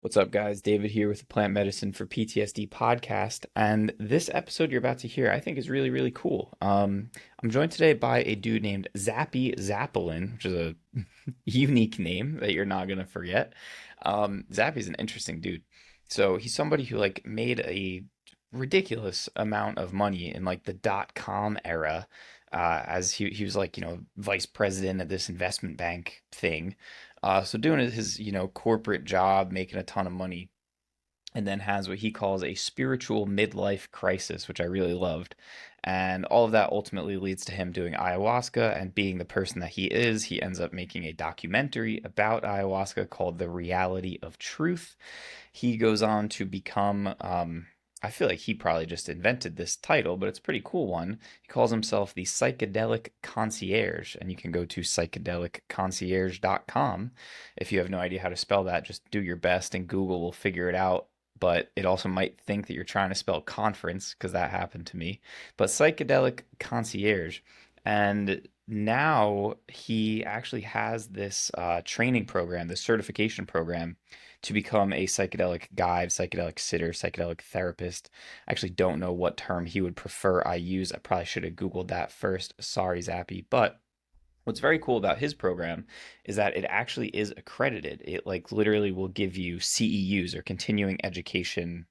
What's up, guys? David here with the Plant Medicine for PTSD podcast. And this episode you're about to hear, I think, is really, really cool. I'm joined today by a dude named Zappy Zapolin, which is a unique name that you're not going to forget. Zappy's an interesting dude. So he's somebody who made a ridiculous amount of money in like the .com era, as he was vice president of this investment bank thing. So doing his corporate job, making a ton of money, and then has what he calls a spiritual midlife crisis, which I really loved. And all of that ultimately leads to him doing ayahuasca and being the person that he is. He ends up making a documentary about ayahuasca called The Reality of Truth. He goes on to become, I feel like he probably just invented this title, but it's a pretty cool one. He calls himself the Psychedelic Concierge, and you can go to psychedelicconcierge.com. If you have no idea how to spell that, just do your best and Google will figure it out. But it also might think that you're trying to spell conference because that happened to me. But Psychedelic Concierge. And now he actually has this training program, this certification program to become a psychedelic guide, psychedelic sitter, psychedelic therapist. I actually don't know what term he would prefer I use. I probably should have Googled that first. Sorry, Zappy. But what's very cool about his program is that it actually is accredited. It like literally will give you CEUs or continuing education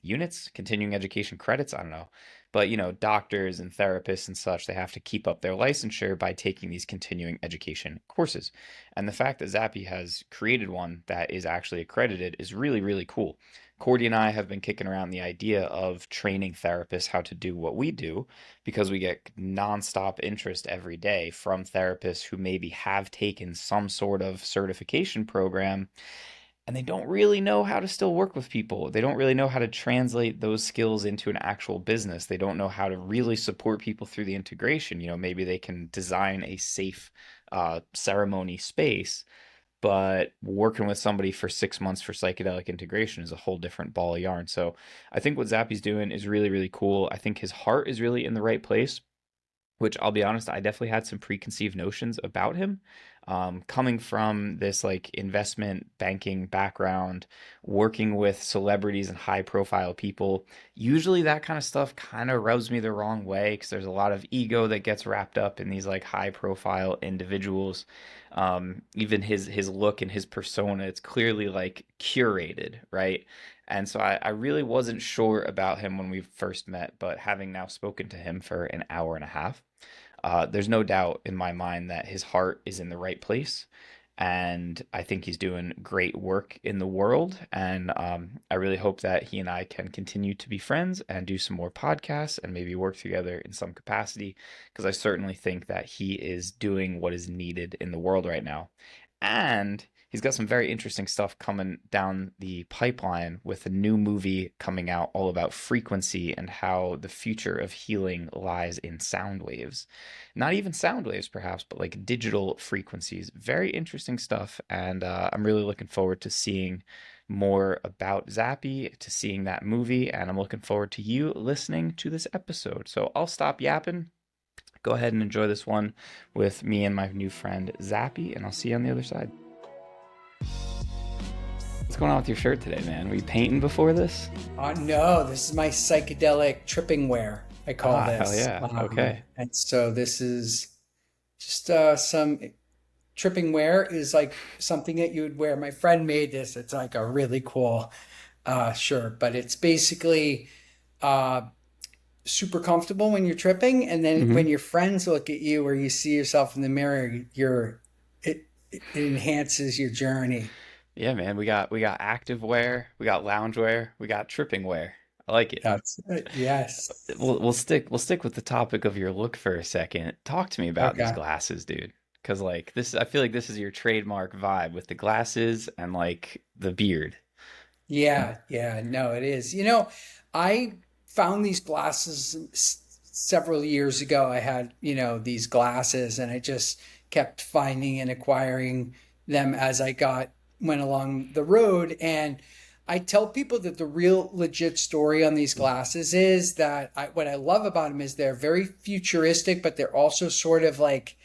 units, continuing education credits. I don't know. But, doctors and therapists and such, they have to keep up their licensure by taking these continuing education courses. And the fact that Zappy has created one that is actually accredited is really, really cool. Cordy and I have been kicking around the idea of training therapists how to do what we do because we get nonstop interest every day from therapists who maybe have taken some sort of certification program and they don't really know how to still work with people. They don't really know how to translate those skills into an actual business. They don't know how to really support people through the integration. Maybe they can design a safe ceremony space, but working with somebody for 6 months for psychedelic integration is a whole different ball of yarn. So I think what Zappy's doing is really, really cool. I think his heart is really in the right place, which I'll be honest, I definitely had some preconceived notions about him. Coming from this like investment banking background, working with celebrities and high profile people, usually that kind of stuff kind of rubs me the wrong way because there's a lot of ego that gets wrapped up in these like high profile individuals. Even his look and his persona, it's clearly like curated, right? And so I really wasn't sure about him when we first met, but having now spoken to him for an hour and a half, there's no doubt in my mind that his heart is in the right place. And I think he's doing great work in the world. And I really hope that he and I can continue to be friends and do some more podcasts and maybe work together in some capacity, because I certainly think that he is doing what is needed in the world right now. And he's got some very interesting stuff coming down the pipeline with a new movie coming out all about frequency and how the future of healing lies in sound waves. Not even sound waves, perhaps, but like digital frequencies. Very interesting stuff. And I'm really looking forward to seeing more about Zappy, to seeing that movie. And I'm looking forward to you listening to this episode. So I'll stop yapping. Go ahead and enjoy this one with me and my new friend Zappy, and I'll see you on the other side. What's going on with your shirt today, man? Were you painting before this? No, this is my psychedelic tripping wear, I call Ah, hell this. yeah. Okay. And so this is just some tripping wear is like something that you would wear. My friend made this. It's like a really cool shirt, but it's basically uh, super comfortable when you're tripping. And then when Hmm. your friends look at you or you see yourself in the mirror, it enhances your journey. Yeah, man. We got active wear, we got lounge wear, we got tripping wear. I like it. That's yes. We'll stick with the topic of your look for a second. Talk to me about these Okay. glasses, dude. Because like this, I feel like this is your trademark vibe with the glasses and like the beard. Yeah, yeah, no, it is. I found these glasses several years ago. I had, these glasses and I just kept finding and acquiring them as I got went along the road. And I tell people that the real legit story on these glasses is that what I love about them is they're very futuristic, but they're also sort of like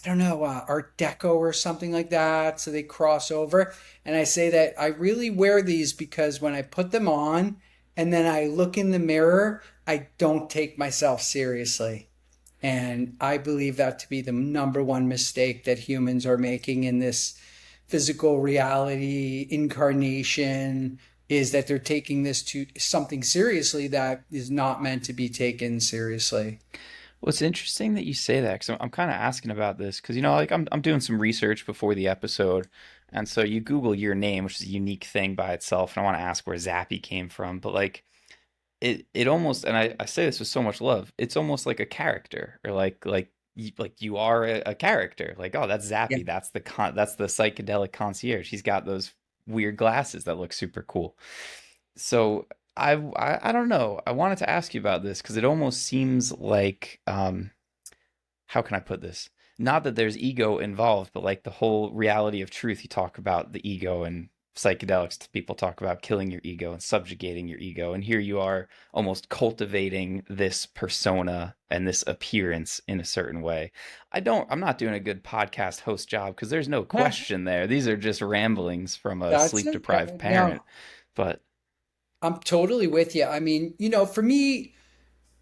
I don't know, Art Deco or something like that. So they cross over. And I say that I really wear these because when I put them on and then I look in the mirror, I don't take myself seriously. And I believe that to be the number one mistake that humans are making in this physical reality incarnation, is that they're taking this to something seriously that is not meant to be taken seriously. Well, it's interesting that you say that because I'm kind of asking about this because like I'm doing some research before the episode, and so you Google your name, which is a unique thing by itself, and I want to ask where Zappy came from, but like it almost, and I say this with so much love, it's almost like a character, or like you are a character, like, oh, that's Yeah. Zappy, that's the psychedelic concierge. He's got those weird glasses that look super cool. So I don't know. I wanted to ask you about this because it almost seems like how can I put this? Not that there's ego involved, but like the whole reality of truth. You talk about the ego and psychedelics. People talk about killing your ego and subjugating your ego. And here you are almost cultivating this persona and this appearance in a certain way. I'm not doing a good podcast host job because there's no question there. These are just ramblings from a That's sleep deprived okay. No, parent. But I'm totally with you. I mean, for me,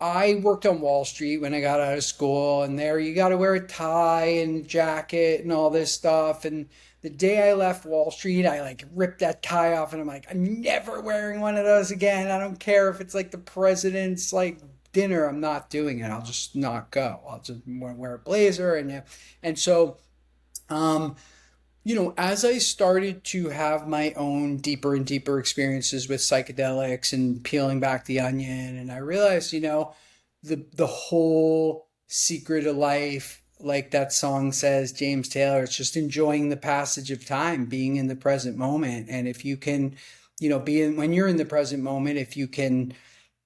I worked on Wall Street when I got out of school, and there you got to wear a tie and jacket and all this stuff. And the day I left Wall Street, I like ripped that tie off, and I'm like, I'm never wearing one of those again. I don't care if it's like the president's like dinner. I'm not doing it. I'll just not go. I'll just wear a blazer and yeah. And so, um, as I started to have my own deeper and deeper experiences with psychedelics and peeling back the onion, and I realized, the whole secret of life, like that song says, James Taylor, it's just enjoying the passage of time, being in the present moment. And if you can, when you're in the present moment, if you can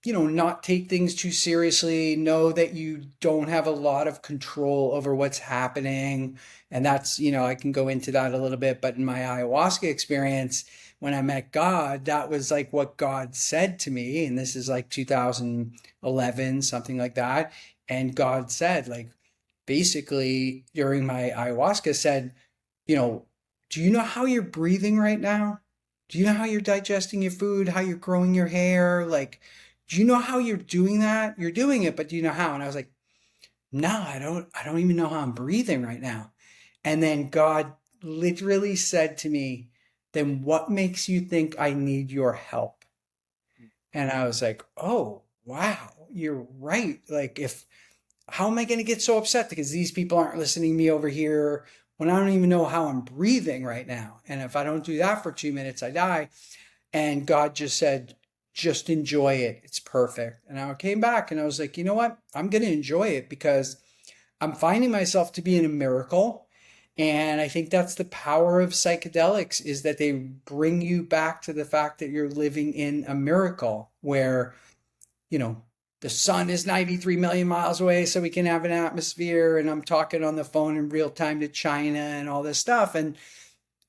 not take things too seriously, know that you don't have a lot of control over what's happening. And that's, I can go into that a little bit, but in my ayahuasca experience, when I met God, that was like what God said to me. And this is like 2011, something like that. And God said, like, basically during my ayahuasca, said, you know, do you know how you're breathing right now? Do you know how you're digesting your food, how you're growing your hair? Like, do you know how you're doing that? You're doing it, but do you know how? And I was like, no, I don't even know how I'm breathing right now. And then God literally said to me, then what makes you think I need your help? And I was like, oh, wow, you're right. Like, how am I going to get so upset because these people aren't listening to me over here when I don't even know how I'm breathing right now? And if I don't do that for 2 minutes, I die. And God just said, just enjoy it. It's perfect. And I came back and I was like, you know what? I'm going to enjoy it because I'm finding myself to be in a miracle. And I think that's the power of psychedelics, is that they bring you back to the fact that you're living in a miracle where, you know, the sun is 93 million miles away so we can have an atmosphere. And I'm talking on the phone in real time to China and all this stuff. And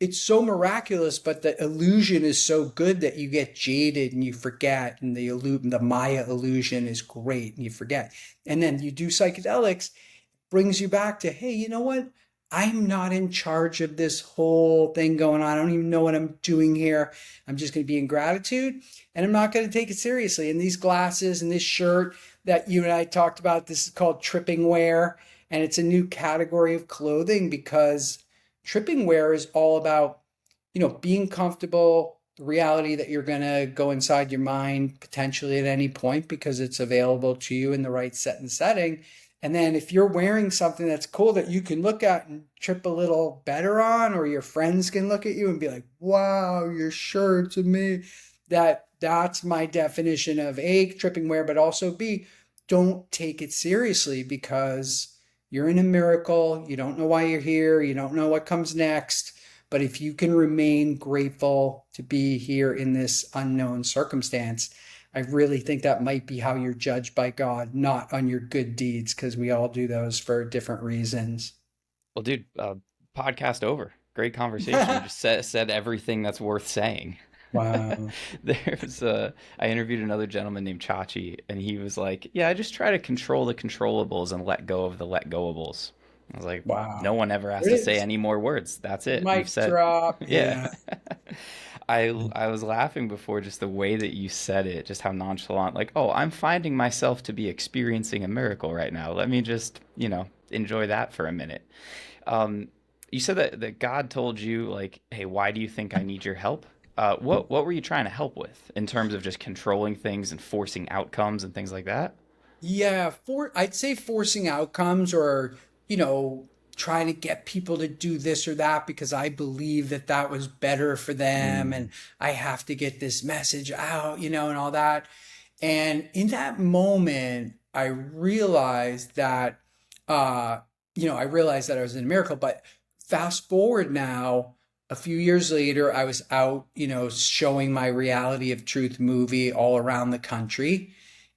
it's so miraculous, but the illusion is so good that you get jaded and you forget. And the Maya illusion is great and you forget. And then you do psychedelics, brings you back to, hey, you know what? I'm not in charge of this whole thing going on. I don't even know what I'm doing here. I'm just going to be in gratitude and I'm not going to take it seriously. And these glasses and this shirt that you and I talked about, this is called tripping wear. And it's a new category of clothing because tripping wear is all about, being comfortable, the reality that you're going to go inside your mind potentially at any point because it's available to you in the right set and setting. And then if you're wearing something that's cool that you can look at and trip a little better on, or your friends can look at you and be like, wow, your shirt's me. That's my definition of A, tripping wear, but also B, don't take it seriously because you're in a miracle. You don't know why you're here. You don't know what comes next. But if you can remain grateful to be here in this unknown circumstance, I really think that might be how you're judged by God, not on your good deeds, because we all do those for different reasons. well, dude, podcast over. Great conversation. You just said everything that's worth saying. Wow. I interviewed another gentleman named Chachi, and he was like, "Yeah, I just try to control the controllables and let go of the let goables." I was like, no Wow. one ever has There to it say is. any more words. That's it. We've Mic said, drop. yeah. Yeah. I was laughing before just the way that you said it, just how nonchalant, like, oh, I'm finding myself to be experiencing a miracle right now. Let me just, enjoy that for a minute. Um, you said that God told you, like, hey, why do you think I need your help? What were you trying to help with in terms of just controlling things and forcing outcomes and things like that? Yeah, I'd say forcing outcomes or, you know, trying to get people to do this or that because I believe that that was better for them Mm, and I have to get this message out, and all that. And in that moment, I realized that, uh, I realized that I was in a miracle. But fast forward now, a few years later, I was out, showing my Reality of Truth movie all around the country.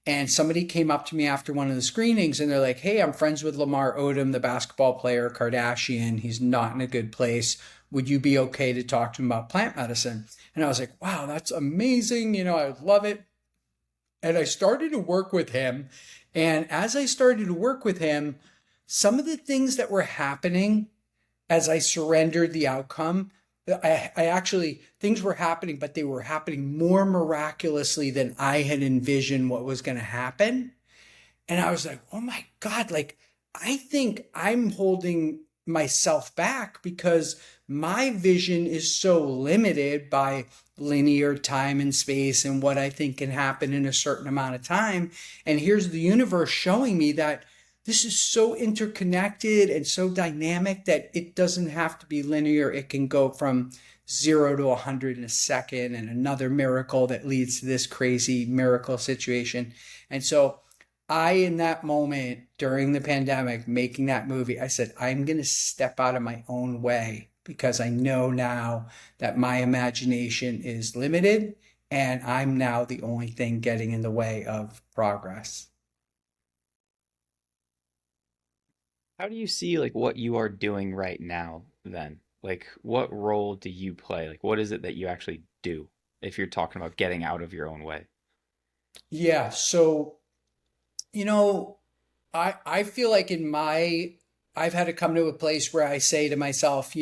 And somebody came up to me after one of the screenings and they're like, hey, I'm friends with Lamar Odom, the basketball player, Kardashian. He's not in a good place. Would you be okay to talk to him about plant medicine? And I was like, wow, that's amazing. I love it. And I started to work with him. And as I started to work with him, some of the things that were happening as I surrendered the outcome, I actually, things were happening, but they were happening more miraculously than I had envisioned what was going to happen. And I was like, oh my God, like, I think I'm holding myself back because my vision is so limited by linear time and space and what I think can happen in a certain amount of time. And here's the universe showing me that this is so interconnected and so dynamic that it doesn't have to be linear. It can go from 0 to 100 in a second, and another miracle that leads to this crazy miracle situation. And so, in that moment during the pandemic, making that movie, I said, I'm going to step out of my own way because I know now that my imagination is limited and I'm now the only thing getting in the way of progress. how do you see like what you are doing right now then? Like what role do you play? Like what is it that you actually do if you're talking about getting out of your own way? Yeah. So, you know, I feel like I've had to come to a place where I say to myself,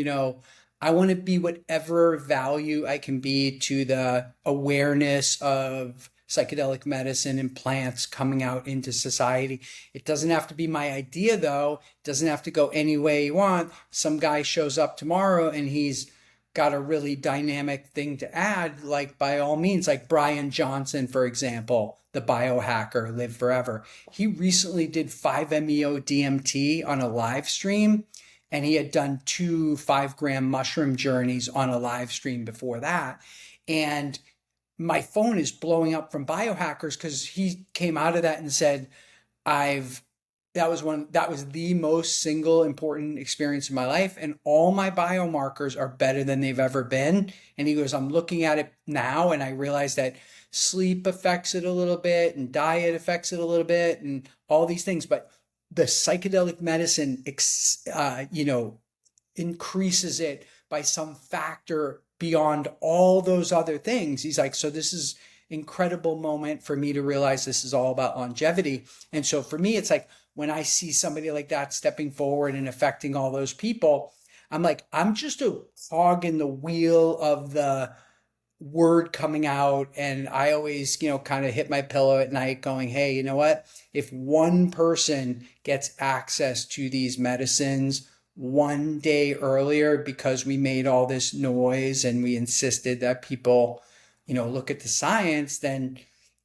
I want to be whatever value I can be to the awareness of psychedelic medicine and plants coming out into society. It doesn't have to be my idea though. It doesn't have to go any way you want. Some guy shows up tomorrow and he's got a really dynamic thing to add, like by all means, like Brian Johnson, for example, the biohacker, live forever. He recently did 5-MeO DMT on a live stream, and he had done two 5-gram mushroom journeys on a live stream before that. And my phone is blowing up from biohackers because he came out of that and said, I've that was the most single important experience in my life, and all my biomarkers are better than they've ever been. And he goes, I'm looking at it now and I realize that sleep affects it a little bit and diet affects it a little bit and all these things, but the psychedelic medicine increases it by some factor beyond all those other things. He's like, so this is incredible moment for me to realize this is all about longevity. And so for me, it's like when I see somebody like that stepping forward and affecting all those people, I'm like, I'm just a cog in the wheel of the word coming out. And I always, kind of hit my pillow at night going, hey, you know what? If one person gets access to these medicines one day earlier because we made all this noise and we insisted that people, look at the science, then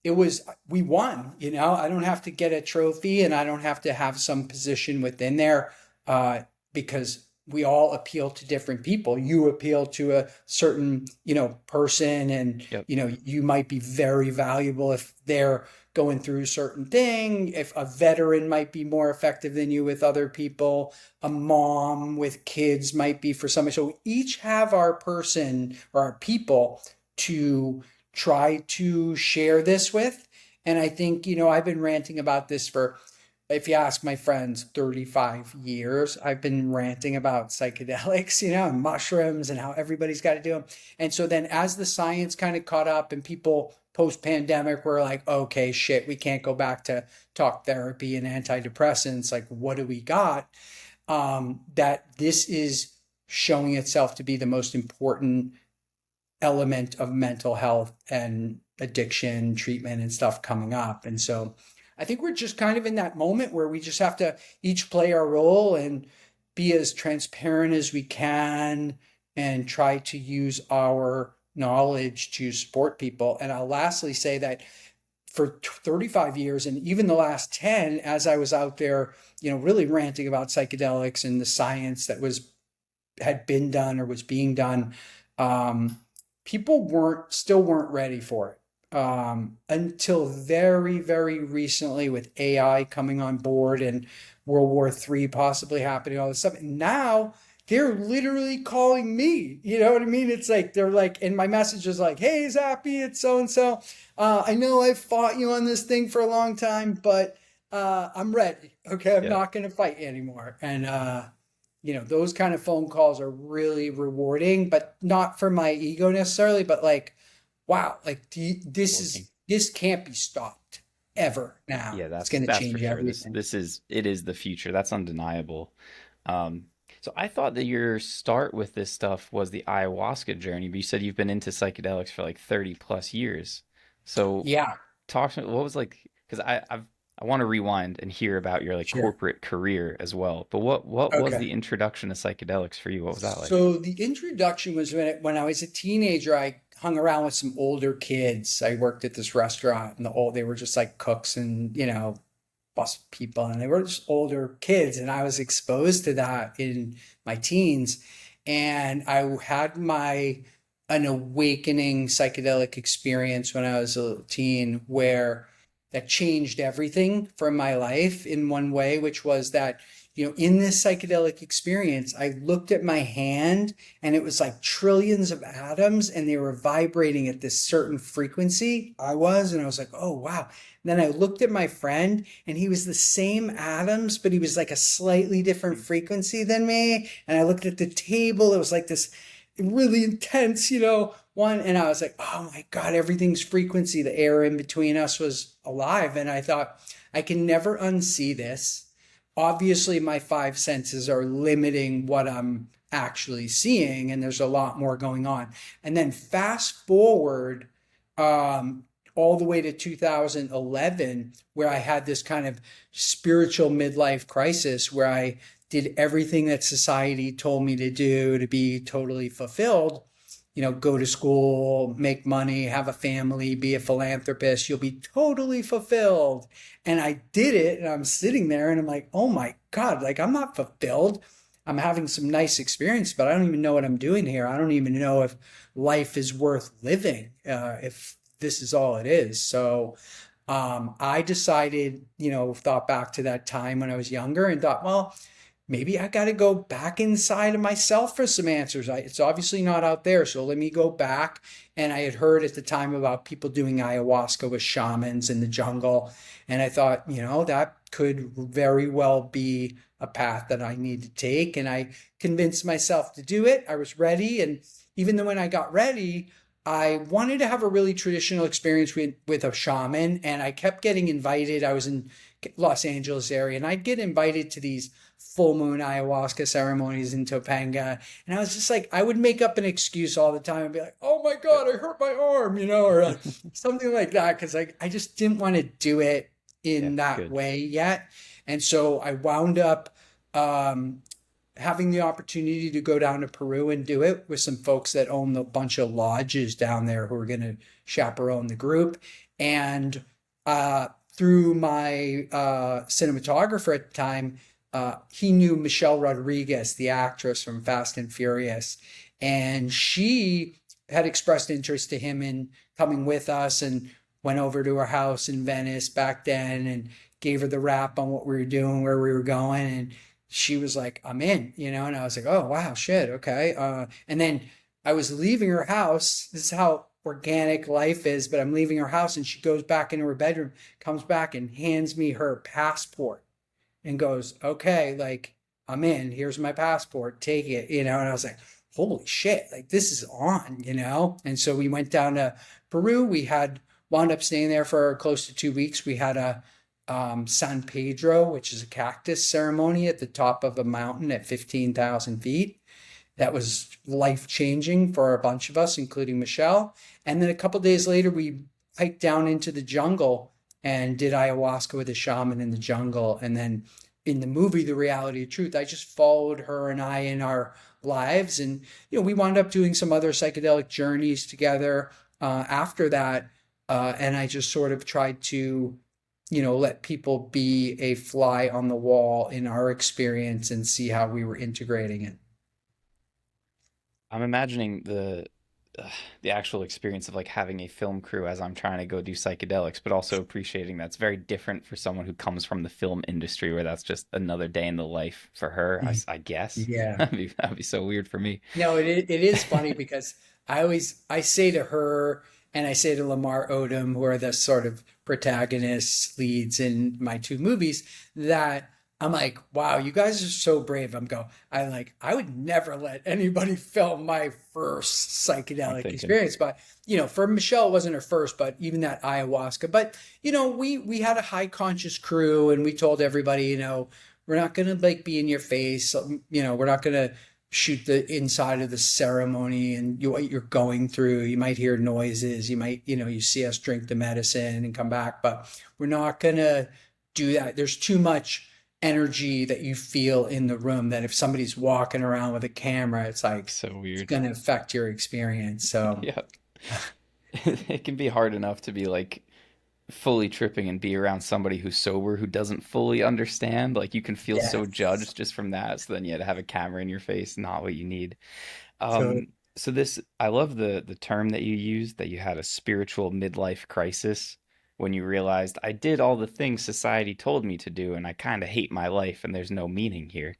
we won. I don't have to get a trophy and I don't have to have some position within there because we all appeal to different people. You appeal to a certain, person, and, Yep. you might be very valuable if they're going through a certain thing. If a veteran might be more effective than you with other people, a mom with kids might be for somebody. So we each have our person or our people to try to share this with. And I think, I've been ranting about this for, if you ask my friends, 35 years. I've been ranting about psychedelics, and mushrooms and how everybody's got to do them. And so then as the science kind of caught up and people post pandemic were like, okay, shit, we can't go back to talk therapy and antidepressants. Like, what do we got? that this is showing itself to be the most important element of mental health and addiction treatment and stuff coming up. And so I think we're just kind of in that moment where we just have to each play our role and be as transparent as we can and try to use our knowledge to support people. And I'll lastly say that for 35 years and even the last 10, as I was out there, really ranting about psychedelics and the science that had been done or was being done, people weren't ready for it, until very, very recently with AI coming on board and World War III possibly happening, all this stuff. And now they're literally calling me. You know what I mean? It's like they're like, and my message is like, "Hey, Zappy, it's so and so. I know I've fought you on this thing for a long time, but I'm ready. Okay, I'm Yeah. not going to fight you anymore." And those kind of phone calls are really rewarding, but not for my ego necessarily, but like, wow, like It's this working. is this can't be stopped ever now. Yeah, It's that's going to that's for change sure. This everything. this is it is the future. That's undeniable. Um, so I thought that your start with this stuff was the ayahuasca journey, but you said you've been into psychedelics for like 30 plus years. So Yeah, talk to me, what was like, because I want to rewind and hear about your like sure. corporate career as well. But what was Okay. the introduction to psychedelics for you? What was that like? So the introduction was when I was a teenager. I hung around with some older kids. I worked at this restaurant, and they were just like cooks and bus people, and they were just older kids, and I was exposed to that in my teens, and I had an awakening psychedelic experience when I was a teen where that changed everything from my life in one way, which was that in this psychedelic experience, I looked at my hand and it was like trillions of atoms and they were vibrating at this certain frequency. And I was like, oh, wow. And then I looked at my friend and he was the same atoms, but he was like a slightly different frequency than me. And I looked at the table, it was like this really intense, one. And I was like, oh my God, everything's frequency. The air in between us was alive. And I thought, I can never unsee this. Obviously, my five senses are limiting what I'm actually seeing, and there's a lot more going on. And then fast forward um, all the way to 2011, where I had this kind of spiritual midlife crisis where I did everything that society told me to do to be totally fulfilled. Go to school, make money, have a family, be a philanthropist, you'll be totally fulfilled. And I did it, and I'm sitting there and I'm like, oh my God, like I'm not fulfilled. I'm having some nice experience, but I don't even know what I'm doing here. I don't even know if life is worth living, if this is all it is. So I decided, thought back to that time when I was younger and thought, well, maybe I got to go back inside of myself for some answers. It's obviously not out there. So let me go back. And I had heard at the time about people doing ayahuasca with shamans in the jungle. And I thought, that could very well be a path that I need to take. And I convinced myself to do it. I was ready. And even though when I got ready, I wanted to have a really traditional experience with a shaman. And I kept getting invited. I was in Los Angeles area and I'd get invited to these full moon ayahuasca ceremonies in Topanga. And I was just like, I would make up an excuse all the time and be like, oh my God, I hurt my arm, or something like that. Cause I just didn't want to do it Yeah, in that good. way yet. And so I wound up um, having the opportunity to go down to Peru and do it with some folks that own a bunch of lodges down there who are going to chaperone the group. And through my cinematographer at the time, he knew Michelle Rodriguez, the actress from Fast and Furious, and she had expressed interest to him in coming with us and went over to her house in Venice back then and gave her the rap on what we were doing, where we were going, and she was like, "I'm in," and I was like, "Oh wow, shit, okay." And then I was leaving her house. This is how organic life is, but I'm leaving her house, and she goes back into her bedroom, comes back, and hands me her passport and goes, okay, like I'm in, here's my passport, take it, And I was like, holy shit, like this is on. And so we went down to Peru. We had wound up staying there for close to 2 weeks. We had a San Pedro, which is a cactus ceremony at the top of a mountain at 15,000 feet. That was life changing for a bunch of us, including Michelle. And then a couple days later, we hiked down into the jungle and did ayahuasca with a shaman in the jungle. And then in the movie, The Reality of Truth, I just followed her and I in our lives. And, we wound up doing some other psychedelic journeys together after that. And I just sort of tried to, let people be a fly on the wall in our experience and see how we were integrating it. I'm imagining the actual experience of like having a film crew as I'm trying to go do psychedelics, but also appreciating that's very different for someone who comes from the film industry where that's just another day in the life for her, I guess. Yeah. That'd be so weird for me. No, it is funny because I say to her and I say to Lamar Odom, who are the sort of protagonists, leads in my two movies, that I'm like, wow, you guys are so brave. I would never let anybody film my first I'm psychedelic thinking, experience. But, for Michelle, it wasn't her first, but even that ayahuasca. But, we had a high conscious crew and we told everybody, we're not going to like be in your face. We're not going to shoot the inside of the ceremony and what you're going through. You might hear noises. You might, you see us drink the medicine and come back, but we're not going to do that. There's too much energy that you feel in the room that if somebody's walking around with a camera, it's like, so it's weird. going to affect your experience. So, Yeah. It can be hard enough to be like fully tripping and be around somebody who's sober who doesn't fully understand. Like you can feel so yes. judged just from that. So then, yeah, to have a camera in your face, not what you need. So, So this, I love the term that you used, that you had a spiritual midlife crisis when you realized I did all the things society told me to do, and I kind of hate my life, and there's no meaning here.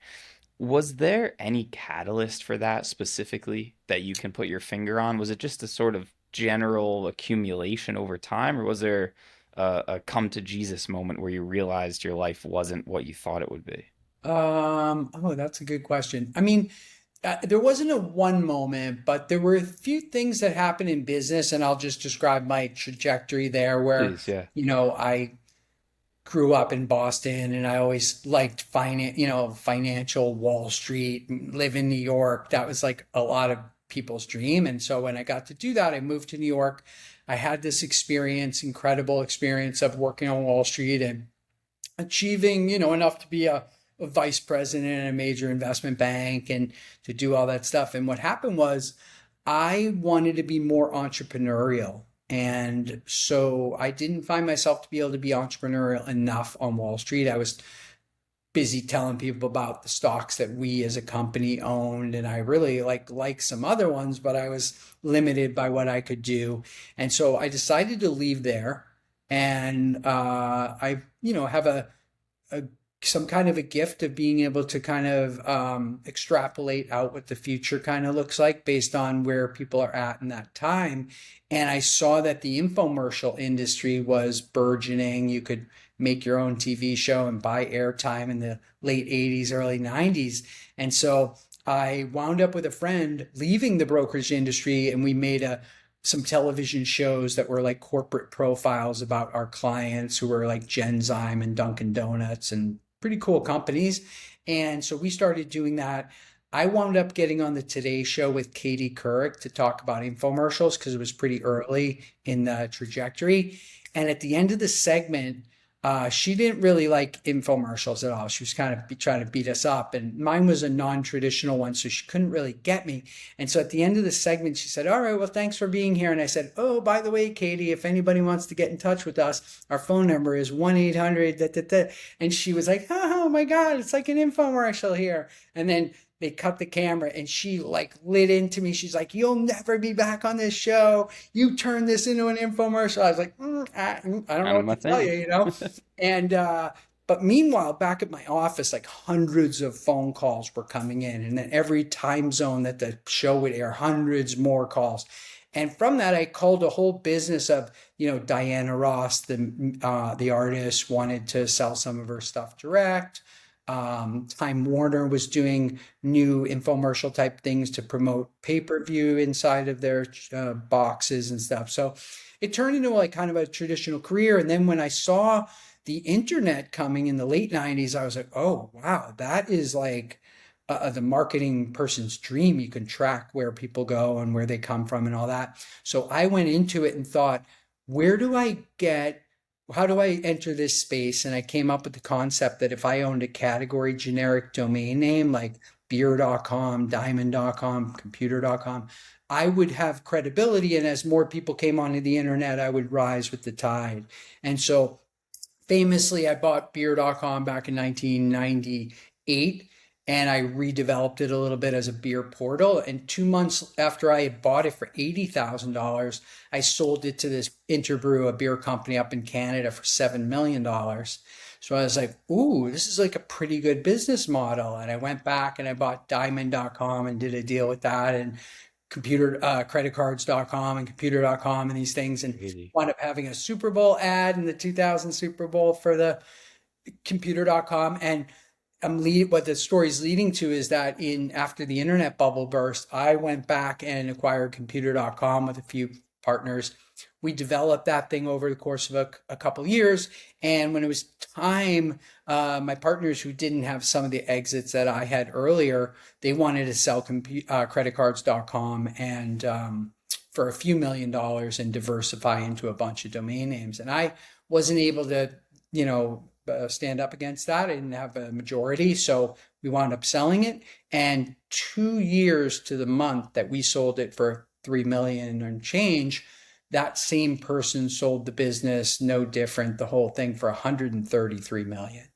Was there any catalyst for that specifically that you can put your finger on? Was it just a sort of general accumulation over time, or was there a come to Jesus moment where you realized your life wasn't what you thought it would be? oh, that's a good question. I mean, there wasn't a one moment, but there were a few things that happened in business, and I'll just describe my trajectory there where, Please, yeah. I grew up in Boston and I always liked financial Wall Street, live in New York. That was like a lot of people's dream. And so when I got to do that, I moved to New York. I had this experience, incredible experience of working on Wall Street and achieving, enough to be a vice president in a major investment bank and to do all that stuff. And what happened was I wanted to be more entrepreneurial. And so I didn't find myself to be able to be entrepreneurial enough on Wall Street. I was busy telling people about the stocks that we as a company owned. And I really like some other ones, but I was limited by what I could do. And so I decided to leave there. And I, have a some kind of a gift of being able to kind of extrapolate out what the future kind of looks like based on where people are at in that time. And I saw that the infomercial industry was burgeoning. You could make your own TV show and buy airtime in the late 80s, early 90s. And so I wound up with a friend leaving the brokerage industry and we made some television shows that were like corporate profiles about our clients who were like Genzyme and Dunkin' Donuts and pretty cool companies. And so we started doing that. I wound up getting on the Today Show with Katie Couric to talk about infomercials because it was pretty early in the trajectory. And at the end of the segment, she didn't really like infomercials at all. She was kind of trying to beat us up. And mine was a non-traditional one, so she couldn't really get me. And so at the end of the segment, she said, all right, well, thanks for being here. And I said, oh, by the way, Katie, if anybody wants to get in touch with us, our phone number is 1-800, da, da, da. And she was like, oh my God, it's like an infomercial here. And then they cut the camera and she like lit into me. She's like, you'll never be back on this show. You turned this into an infomercial. I was like, I don't know Kind of what my to tell thing. you. And but meanwhile, back at my office, like hundreds of phone calls were coming in, and then every time zone that the show would air, hundreds more calls. And from that, I called a whole business of, Diana Ross, the artist, wanted to sell some of her stuff direct. Time Warner was doing new infomercial type things to promote pay-per-view inside of their boxes and stuff. So it turned into like kind of a traditional career. And then when I saw the internet coming in the late 90s, I was like, oh, wow, that is like the marketing person's dream. You can track where people go and where they come from and all that. So I went into it and thought, where do I get, how do I enter this space? And I came up with the concept that if I owned a category generic domain name like beer.com, diamond.com, computer.com, I would have credibility. And as more people came onto the internet, I would rise with the tide. And so famously, I bought beer.com back in 1998 and I redeveloped it a little bit as a beer portal. And 2 months after I had bought it for $80,000, I sold it to this Interbrew, a beer company up in Canada, for $7 million. So I was like, ooh, this is like a pretty good business model. And I went back and I bought diamond.com and did a deal with that, and computer creditcards.com and computer.com and these things, and Crazy. wound up having a Super Bowl ad in the 2000 Super Bowl for the computer.com. And what the story's leading to is that in after the internet bubble burst, I went back and acquired computer.com with a few partners. We developed that thing over the course of a couple of years. And when it was time, my partners who didn't have some of the exits that I had earlier, they wanted to sell creditcards.com and for a few $1 million and diversify into a bunch of domain names. And I wasn't able to, stand up against that. I didn't have a majority. So we wound up selling it. And 2 years to the month that we sold it for 3 million and change, that same person sold the business, no different, the whole thing, for 133 million.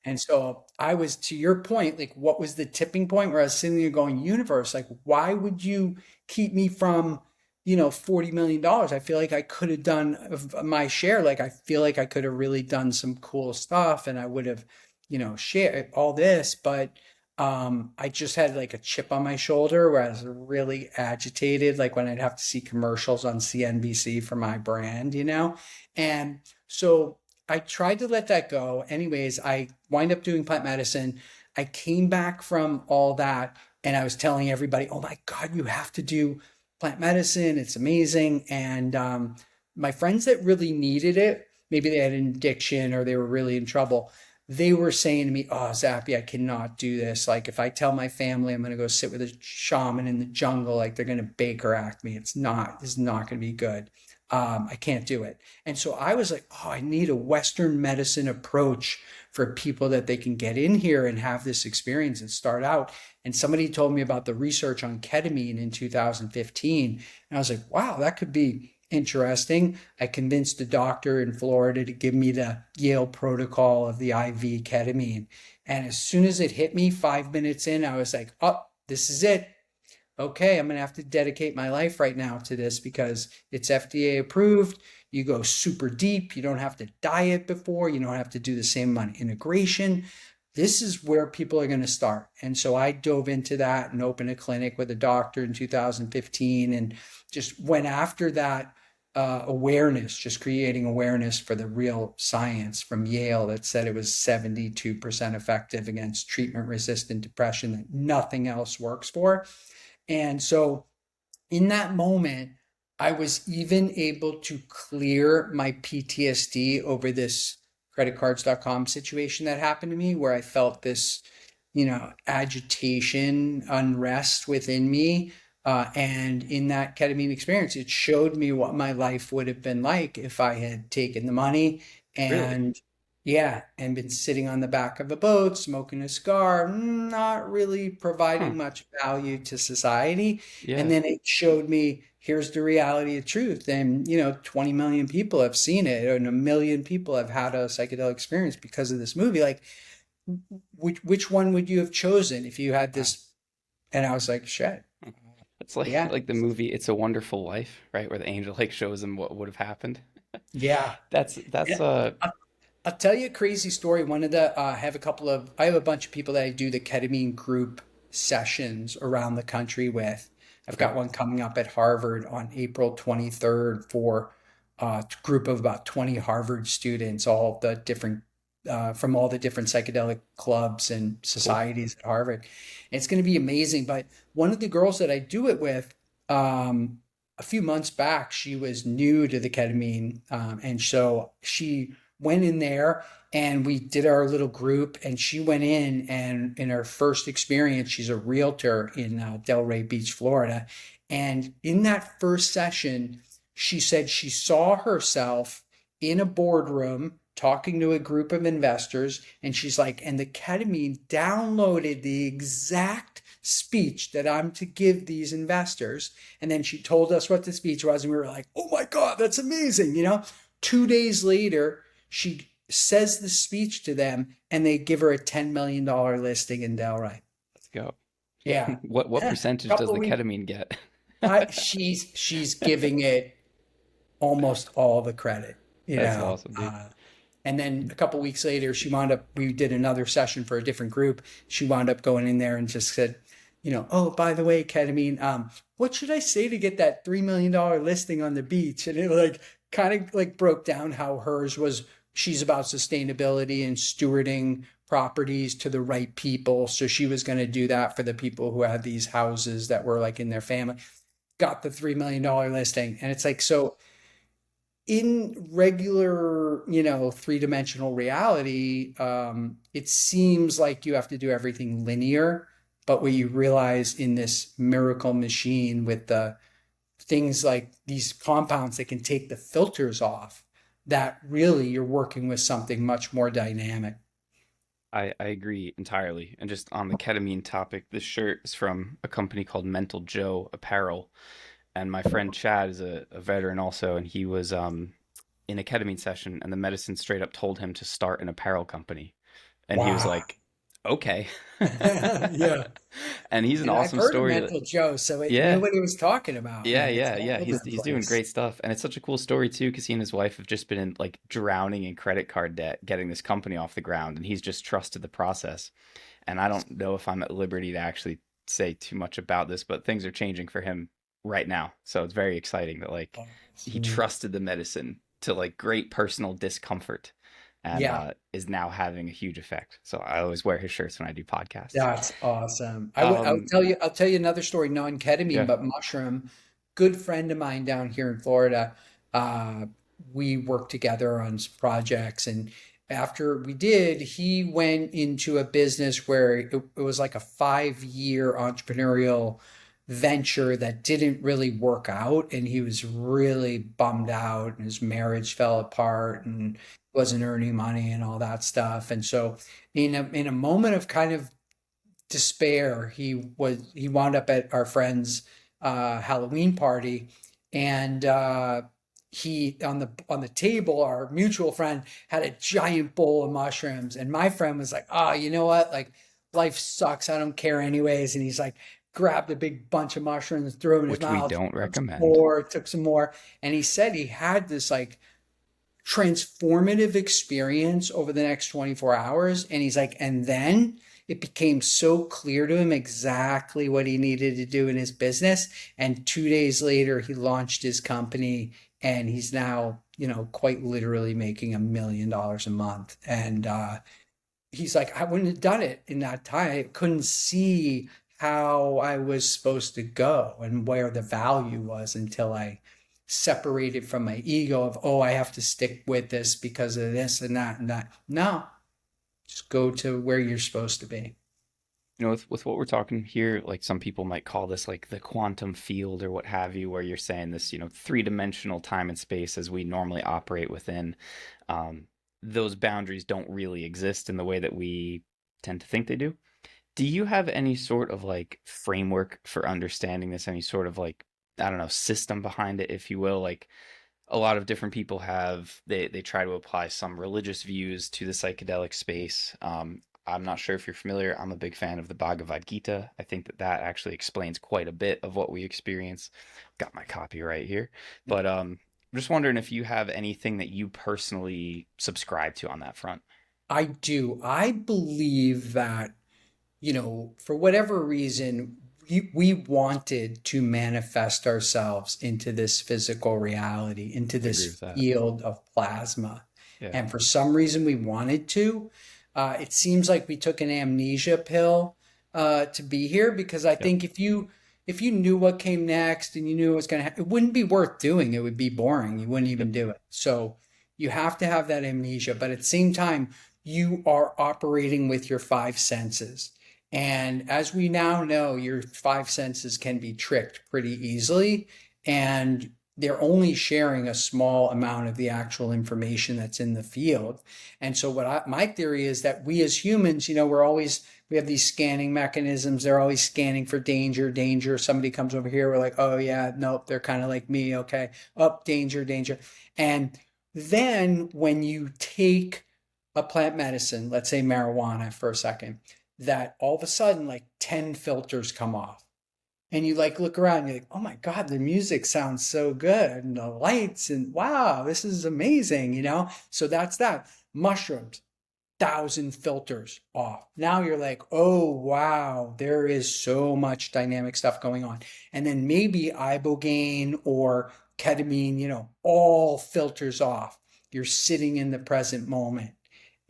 And so I was, to your point, like, what was the tipping point where I was sitting there going, universe, like, why would you keep me from, $40 million? I feel like I could have done my share. Like, I feel like I could have really done some cool stuff and I would have, shared all this. But I just had like a chip on my shoulder where I was really agitated, like when I'd have to see commercials on CNBC for my brand. And so I tried to let that go. Anyways, I wind up doing plant medicine. I came back from all that and I was telling everybody, oh my God, you have to do plant medicine. It's amazing. And my friends that really needed it, maybe they had an addiction or they were really in trouble, they were saying to me, oh, Zappy, I cannot do this. Like, if I tell my family I'm going to go sit with a shaman in the jungle, like, they're going to Baker Act me. It's not going to be good. I can't do it. And so I was like, oh, I need a Western medicine approach for people that they can get in here and have this experience and start out. And somebody told me about the research on ketamine in 2015. And I was like, wow, that could be interesting. I convinced a doctor in Florida to give me the Yale protocol of the IV ketamine. And as soon as it hit me 5 minutes in, I was like, oh, this is it. Okay, I'm going to have to dedicate my life right now to this because it's FDA approved. You go super deep. You don't have to diet before. You don't have to do the same amount of integration. This is where people are going to start. And so I dove into that and opened a clinic with a doctor in 2015 and just went after that awareness, just creating awareness for the real science from Yale that said it was 72% effective against treatment-resistant depression that nothing else works for. And so in that moment, I was even able to clear my PTSD over this creditcards.com situation that happened to me, where I felt this, agitation, unrest within me. And in that ketamine experience, it showed me what my life would have been like if I had taken the money Really? and, yeah, and been sitting on the back of a boat, smoking a cigar, not really Huh. providing much value to society. And Yeah. then it showed me, here's the reality of truth. And, 20 million people have seen it, and 1 million people have had a psychedelic experience because of this movie. Like, which one would you have chosen if you had Wow. this? And I was like, shit. It's like Yeah. like the movie It's a Wonderful Life, right? Where the angel like shows him what would have happened. Yeah. That's Yeah. I'll tell you a crazy story. I have a bunch of people that I do the ketamine group sessions around the country with. I've okay. got one coming up at Harvard on April 23rd for a group of about 20 Harvard students, from all the different psychedelic clubs and Cool. societies at Harvard. And it's going to be amazing. But one of the girls that I do it with, a few months back, she was new to the ketamine. And so she went in there and we did our little group, and she went in, and in her first experience, she's a realtor in Delray Beach, Florida. And in that first session, she said she saw herself in a boardroom talking to a group of investors. And she's like, and the ketamine downloaded the exact speech that I'm to give these investors. And then she told us what the speech was. And we were like, oh my God, that's amazing. 2 days later, she says the speech to them and they give her a $10 million listing in Delray. Let's go. Yeah. What A percentage does couple of the weeks. ketamine get? She's giving it almost all the credit, you That's know. awesome, dude. And then a couple weeks later, we did another session for a different group. She wound up going in there and just said, oh, by the way, ketamine, what should I say to get that $3 million listing on the beach? And it like kind of like broke down how hers was. She's about sustainability and stewarding properties to the right people. So she was going to do that for the people who had these houses that were like in their family. Got the $3 million listing. And it's like, so in regular, three-dimensional reality, it seems like you have to do everything linear. But what you realize in this miracle machine with the things like these compounds that can take the filters off, that really you're working with something much more dynamic. I agree entirely. And just on the ketamine topic, this shirt is from a company called Mental Joe Apparel. And my friend Chad is a veteran also, and he was in a ketamine session, and the medicine straight up told him to start an apparel company. And he was Wow. like, okay. Yeah. And he's an And I've awesome heard of story. Mental Joe, so it knew Yeah, what he was talking about, yeah, and it's yeah, all yeah. over He's the he's doing place. great stuff, and it's such a cool story too, because he and his wife have just been in like drowning in credit card debt, getting this company off the ground, and he's just trusted the process. And I don't know if I'm at liberty to actually say too much about this, but things are changing for him right now. So it's very exciting that like he Awesome. trusted the medicine to like great personal discomfort, and Yeah. is now having a huge effect. So I always wear his shirts when I do podcasts. That's awesome. I'll Um, tell you another story, non-ketamine, yeah, but mushroom. Good friend of mine down here in Florida. Uh, we worked together on some projects, and after we did, he went into a business where it was like a 5-year entrepreneurial venture that didn't really work out, and he was really bummed out, and his marriage fell apart, and wasn't earning money and all that stuff. And so in a moment of kind of despair, he wound up at our friend's Halloween party, and he on the table, our mutual friend had a giant bowl of mushrooms, and my friend was like, "Oh, you know what? Like, life sucks. I don't care anyways." And he's like, grabbed a big bunch of mushrooms, threw them in his which we mouth, don't recommend. took some more, and he said he had this like transformative experience over the next 24 hours. And he's like, and then it became so clear to him exactly what he needed to do in his business. And 2 days later, he launched his company, and he's now, quite literally making $1 million a month. And he's like, I wouldn't have done it in that time. I couldn't see how I was supposed to go and where the value was until I separated from my ego of, oh, I have to stick with this because of this and that and that. No, just go to where you're supposed to be. With what we're talking here, like some people might call this like the quantum field or what have you, where you're saying this, three-dimensional time and space as we normally operate within, um, those boundaries don't really exist in the way that we tend to think they do. Do you have any sort of like framework for understanding this? Any sort of like, I don't know, system behind it, if you will? Like a lot of different people have, they try to apply some religious views to the psychedelic space. I'm not sure if you're familiar. I'm a big fan of the Bhagavad Gita. I think that that actually explains quite a bit of what we experience. Got my copy right here, but I'm just wondering if you have anything that you personally subscribe to on that front. I do. I believe that, for whatever reason, we wanted to manifest ourselves into this physical reality, into I agree this with that. field of plasma. Yeah. And for some reason, we wanted to. It seems like we took an amnesia pill to be here, because I Yep. think if you knew what came next and you knew what was going to happen, it wouldn't be worth doing. It would be boring. You wouldn't Yep. even do it. So, You have to have that amnesia, but at the same time, you are operating with your five senses. And as we now know, your five senses can be tricked pretty easily, and they're only sharing a small amount of the actual information that's in the field. And so my theory is that we as humans, we have these scanning mechanisms. They're always scanning for danger, danger. Somebody comes over here, we're like, oh yeah, nope, they're kind of like me. Okay. Up, danger, danger. And then when you take a plant medicine, let's say marijuana for a second, that all of a sudden like 10 filters come off. And you like look around, and you're like, oh my God, the music sounds so good. And the lights, and wow, this is amazing. So that's that. Mushrooms, 1,000 filters off. Now you're like, oh wow, there is so much dynamic stuff going on. And then maybe ibogaine or ketamine, all filters off. You're sitting in the present moment.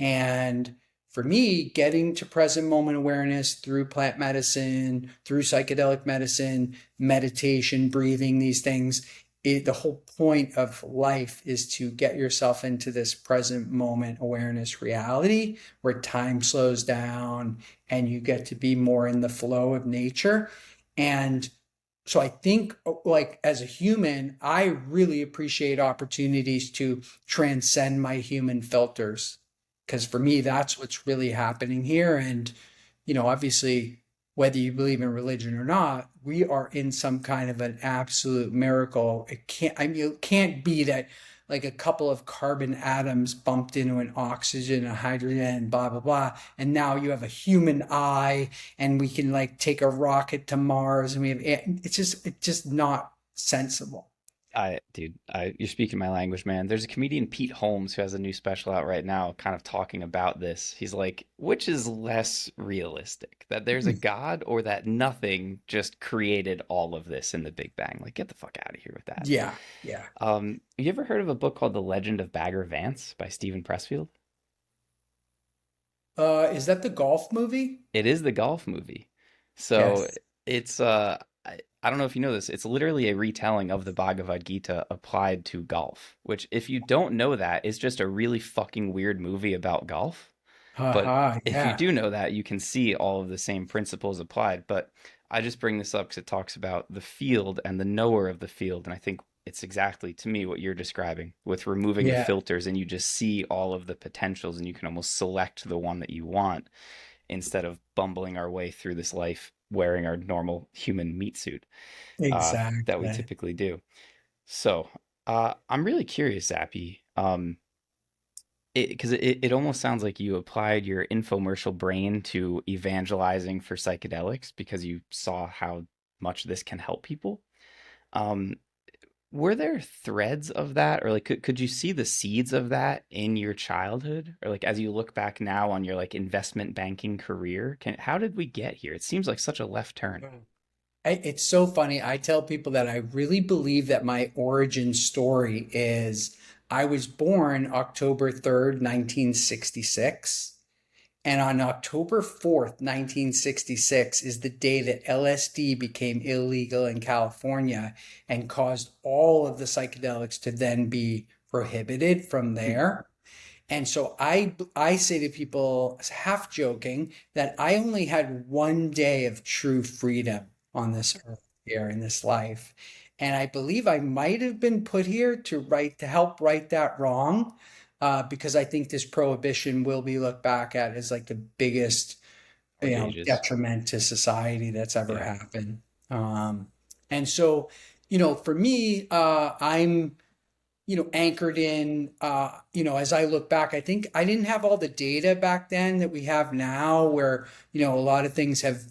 And for me, getting to present moment awareness through plant medicine, through psychedelic medicine, meditation, breathing, these things, the whole point of life is to get yourself into this present moment awareness reality where time slows down and you get to be more in the flow of nature. And so I think, like, as a human, I really appreciate opportunities to transcend my human filters, because for me, that's what's really happening here. And obviously, whether you believe in religion or not, we are in some kind of an absolute miracle. It can't be that like a couple of carbon atoms bumped into an oxygen, a hydrogen, blah, blah, blah. And now you have a human eye and we can like take a rocket to Mars and it's just not sensible. You're speaking my language, man. There's a comedian, Pete Holmes, who has a new special out right now, kind of talking about this. He's like, which is less realistic, that there's a God or that nothing just created all of this in the Big Bang? Like, get the fuck out of here with that. Yeah, yeah. You ever heard of a book called The Legend of Bagger Vance by Stephen Pressfield? Is that the golf movie? It is the golf movie. So Yes. it's I don't know if you know this, it's literally a retelling of the Bhagavad Gita applied to golf, which if you don't know that, is just a really fucking weird movie about golf. But Haha, if you yeah. do know that, you can see all of the same principles applied. But I just bring this up because it talks about the field and the knower of the field. And I think it's exactly to me what you're describing with removing the Yeah. filters and you just see all of the potentials and you can almost select the one that you want instead of bumbling our way through this life wearing our normal human meat suit that we Exactly. typically do. So I'm really curious, Zappy. Because it almost sounds like you applied your infomercial brain to evangelizing for psychedelics because you saw how much this can help people. Um, were there threads of that, or like could you see the seeds of that in your childhood, or like as you look back now on your like investment banking career? How did we get here? It seems like such a left turn. It's so funny. I tell people that I really believe that my origin story is I was born October 3rd, 1966. And on October 4th, 1966 is the day that LSD became illegal in California and caused all of the psychedelics to then be prohibited from Hmm. there. And so I say to people, half joking, that I only had one day of true freedom on this earth here in this life. And I believe I might have been put here to help right that wrong, because I think this prohibition will be looked back at as like the biggest, Dark Ages. detriment to society that's ever Yeah. happened. Um, and so, for me, I'm anchored in, as I look back, I think I didn't have all the data back then that we have now, where, a lot of things have,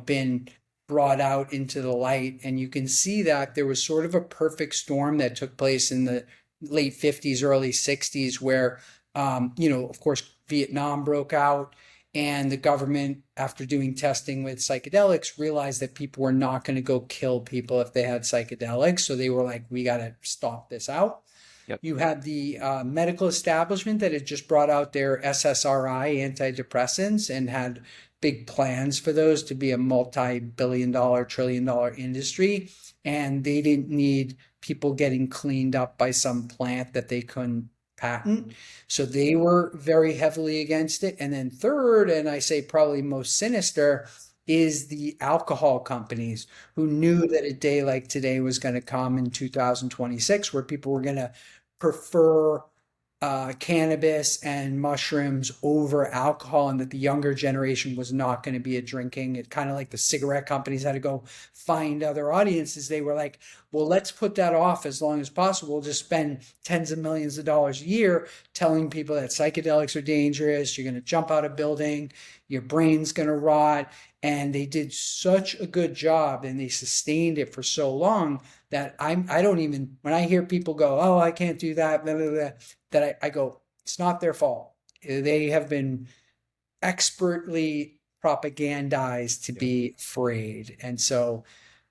been brought out into the light. And you can see that there was sort of a perfect storm that took place in the late 50s, early 60s, where, of course, Vietnam broke out. And the government, after doing testing with psychedelics, realized that people were not going to go kill people if they had psychedelics. So they were like, we got to stop this out. Yep. You had the medical establishment that had just brought out their SSRI antidepressants and had big plans for those to be a multi-billion-dollar, trillion-dollar industry. And they didn't need people getting cleaned up by some plant that they couldn't patent. So they were very heavily against it. And then third, and I say probably most sinister, is the alcohol companies who knew that a day like today was going to come in 2026 where people were going to prefer cannabis and mushrooms over alcohol, and that the younger generation was not going to be a drinking. It kind of like the cigarette companies had to go find other audiences. They were like, well, let's put that off as long as possible. We'll just spend tens of millions of dollars a year telling people that psychedelics are dangerous. You're going to jump out of a building. Your brain's going to rot. And they did such a good job and they sustained it for so long that I don't even, when I hear people go, oh, I can't do that, blah, blah, blah, that I go, it's not their fault. They have been expertly propagandized to Yep. be afraid. And so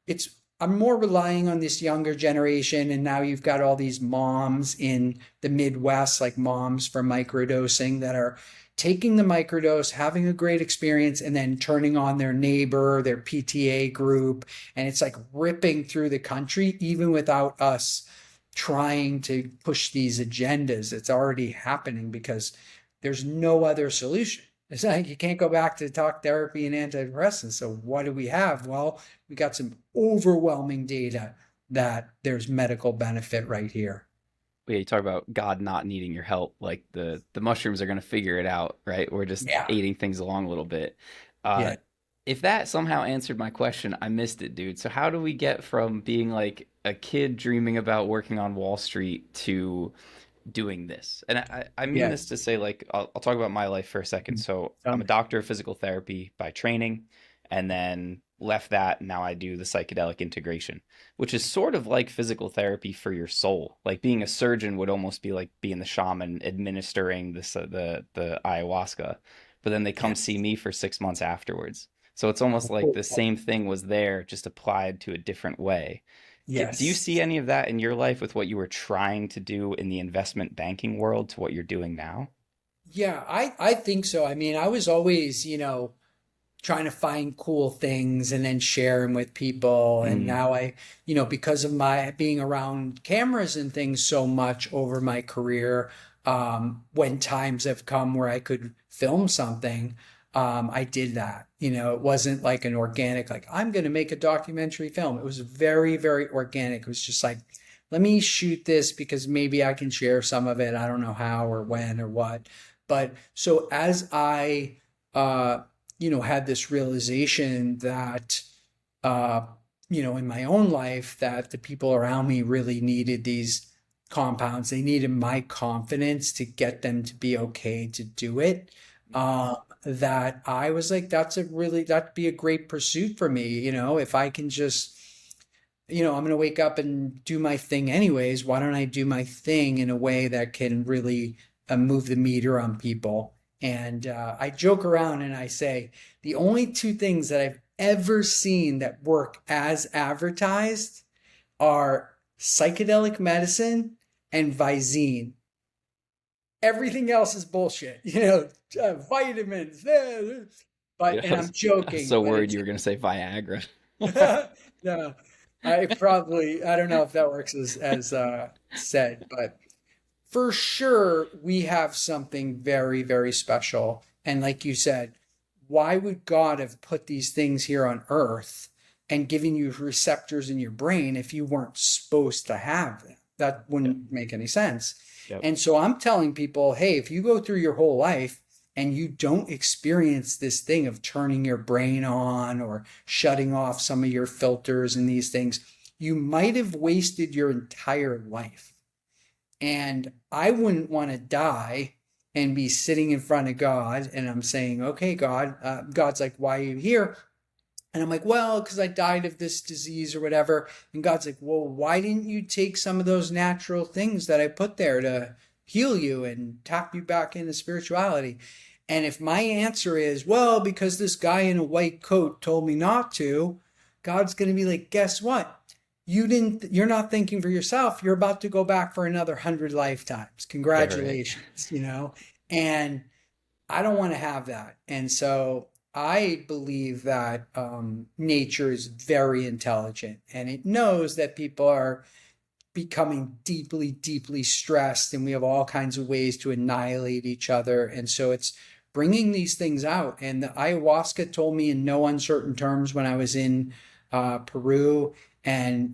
it's, I'm more relying on this younger generation. And now you've got all these moms in the Midwest, like moms for microdosing, that are taking the microdose, having a great experience, and then turning on their neighbor, their PTA group. And it's like ripping through the country, even without us trying to push these agendas. It's already happening because there's no other solution. It's like you can't go back to talk therapy and antidepressants. So what do we have? Well, we got some overwhelming data that there's medical benefit right here. Yeah, you talk about God not needing your help, like the mushrooms are going to figure it out, right? We're just Yeah. aiding things along a little bit. Uh, Yeah. if that somehow answered my question, I missed it, dude. So how do we get from being like a kid dreaming about working on Wall Street to doing this? And I mean Yeah. this to say, like, I'll talk about my life for a second. So Tell I'm a me. doctor of physical therapy by training, and then left that. Now I do the psychedelic integration, which is sort of like physical therapy for your soul. Like being a surgeon would almost be like being the shaman administering this the ayahuasca, but then they come see Yes. me for 6 months afterwards. So it's almost like the same thing was there, just applied to a different way. Do you see Yes. any of that in your life with what you were trying to do in the investment banking world to what you're doing now? Yeah, I think so. I mean, I was always, trying to find cool things and then share them with people. And Mm, now because of my being around cameras and things so much over my career, when times have come where I could film something, I did that. It wasn't like an organic, like, I'm going to make a documentary film. It was very, very organic. It was just like, let me shoot this because maybe I can share some of it. I don't know how or when or what. But so as I, uh, had this realization that, uh, in my own life, that the people around me really needed these compounds. They needed my confidence to get them to be okay to do it. That I was like, that'd be a great pursuit for me. If I can just, I'm going to wake up and do my thing anyways. Why don't I do my thing in a way that can really move the meter on people? And I joke around and I say the only two things that I've ever seen that work as advertised are psychedelic medicine and Visine. Everything else is bullshit, vitamins. But, yeah, and I'm I was joking, so but worried it's, you were going to say Viagra. no, I don't know if that works as said, but for sure we have something very, very special. And like you said, why would God have put these things here on earth and given you receptors in your brain if you weren't supposed to have them? That Yeah. wouldn't make any sense. Yep. And so I'm telling people, hey, if you go through your whole life and you don't experience this thing of turning your brain on or shutting off some of your filters and these things, you might have wasted your entire life. And I wouldn't want to die and be sitting in front of God and I'm saying, okay, God, God's like, why are you here? And I'm like, well, because I died of this disease or whatever. And God's like, well, why didn't you take some of those natural things that I put there to heal you and tap you back into spirituality? And if my answer is, well, because this guy in a white coat told me not to, God's going to be like, guess what? You're not thinking for yourself. You're about to go back for another 100 lifetimes. Yeah, right. Congratulations. And I don't want to have that. And so I believe that nature is very intelligent and it knows that people are becoming deeply, deeply stressed, and we have all kinds of ways to annihilate each other. And so it's bringing these things out. And the ayahuasca told me in no uncertain terms when I was in Peru, and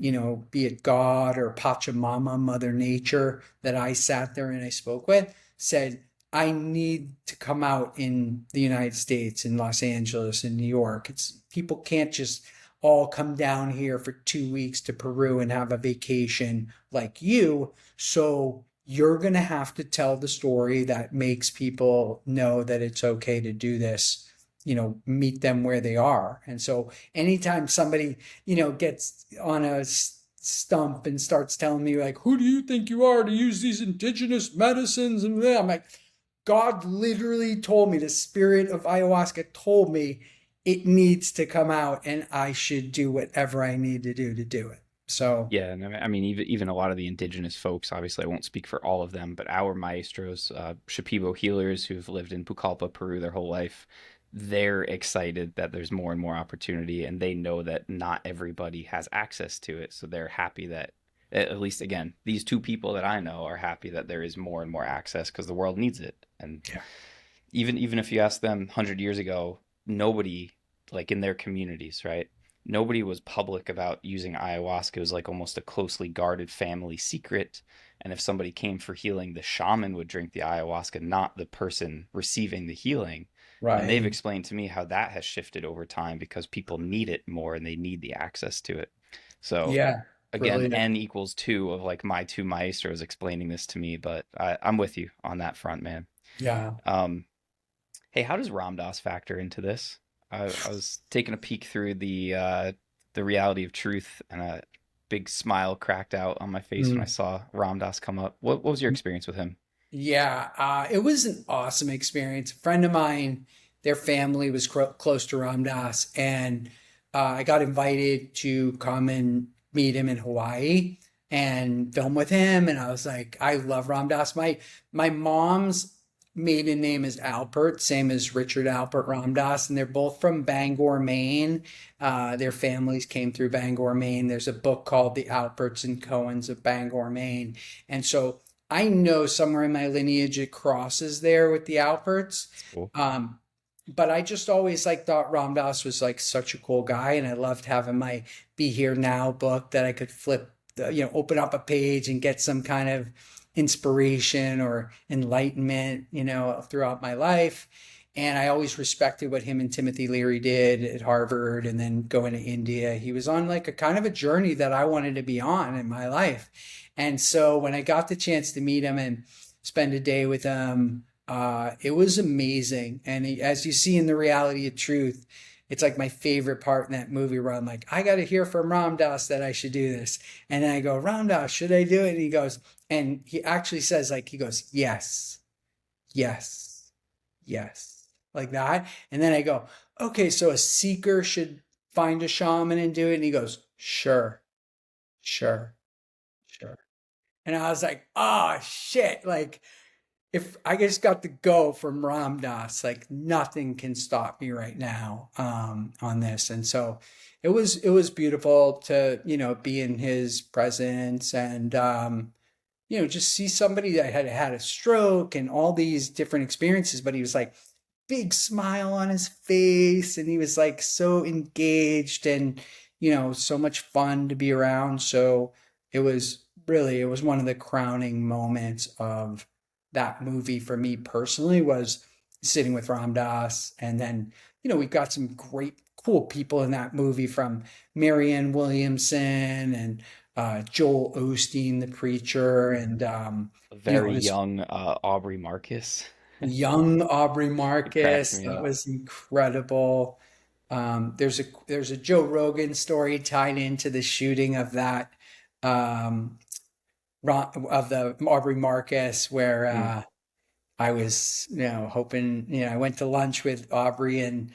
be it God or Pachamama, Mother Nature, that I sat there and I spoke with, said, I need to come out in the United States, in Los Angeles, in New York. It's people can't just all come down here for 2 weeks to Peru and have a vacation like you. So you're going to have to tell the story that makes people know that it's okay to do this, meet them where they are. And so anytime somebody, gets on a stump and starts telling me, like, who do you think you are to use these indigenous medicines? And I'm like, God literally told me, the spirit of ayahuasca told me it needs to come out and I should do whatever I need to do it. So, Yeah, and I mean, even a lot of the indigenous folks, obviously, I won't speak for all of them, but our maestros, Shipibo healers who've lived in Pucallpa, Peru their whole life, they're excited that there's more and more opportunity, and they know that not everybody has access to it. So they're happy that, at least again, these two people that I know are happy that there is more and more access because the world needs it. And yeah, even if you ask them 100 years ago, nobody, like in their communities, right? Nobody was public about using ayahuasca. It was like almost a closely guarded family secret. And if somebody came for healing, the shaman would drink the ayahuasca, not the person receiving the healing. And they've right. explained to me how that has shifted over time because people need it more and they need the access to it. So Yeah, again, brilliant. N equals two of like my two maestros explaining this to me, but I'm with you on that front, man. Yeah. Um, Hey, how does Ram Dass factor into this? I was taking a peek through the reality of truth, and a big smile cracked out on my face when I Mm. saw Ram Dass come up. What was your experience with him? Yeah, it was an awesome experience. A friend of mine, their family was close to Ram Dass, and I got invited to come and meet him in Hawaii and film with him. And I was like, I love Ram Dass. My mom's maiden name is Alpert, same as Richard Alpert Ram Dass, and they're both from Bangor, Maine. Their families came through Bangor, Maine. There's a book called The Alperts and Cohens of Bangor, Maine, and so I know somewhere in my lineage it crosses there with the Alperts. That's cool. Um, but I just always like thought Ram Dass was like such a cool guy, and I loved having my Be Here Now book that I could flip, open up a page and get some kind of inspiration or enlightenment, throughout my life. And I always respected what him and Timothy Leary did at Harvard and then going to India. He was on like a kind of a journey that I wanted to be on in my life. And so when I got the chance to meet him and spend a day with him, it was amazing. And as you see in the reality of truth, it's like my favorite part in that movie where I'm like, I got to hear from Ram Dass that I should do this. And then I go, Ram Dass, should I do it? And he goes, and he actually says, like, he goes, yes, yes, yes, like that. And then I go, okay, so a seeker should find a shaman and do it. And he goes, sure, sure, sure. And I was like, oh shit. Like if I just got the go from Ram Dass, like nothing can stop me right now on this. And so it was beautiful to, be in his presence and just see somebody that had had a stroke and all these different experiences, but he was like big smile on his face and he was like so engaged and so much fun to be around. So it was one of the crowning moments of that movie for me personally, was sitting with Ram Dass. And then we've got some great cool people in that movie, from Marianne Williamson and Joel Osteen, the preacher, and A very this young Aubrey Marcus. young Aubrey It cracks Marcus. me That up. was incredible. There's a Joe Rogan story tied into the shooting of that, um, of the Aubrey Marcus, where Mm. I was, hoping, I went to lunch with Aubrey and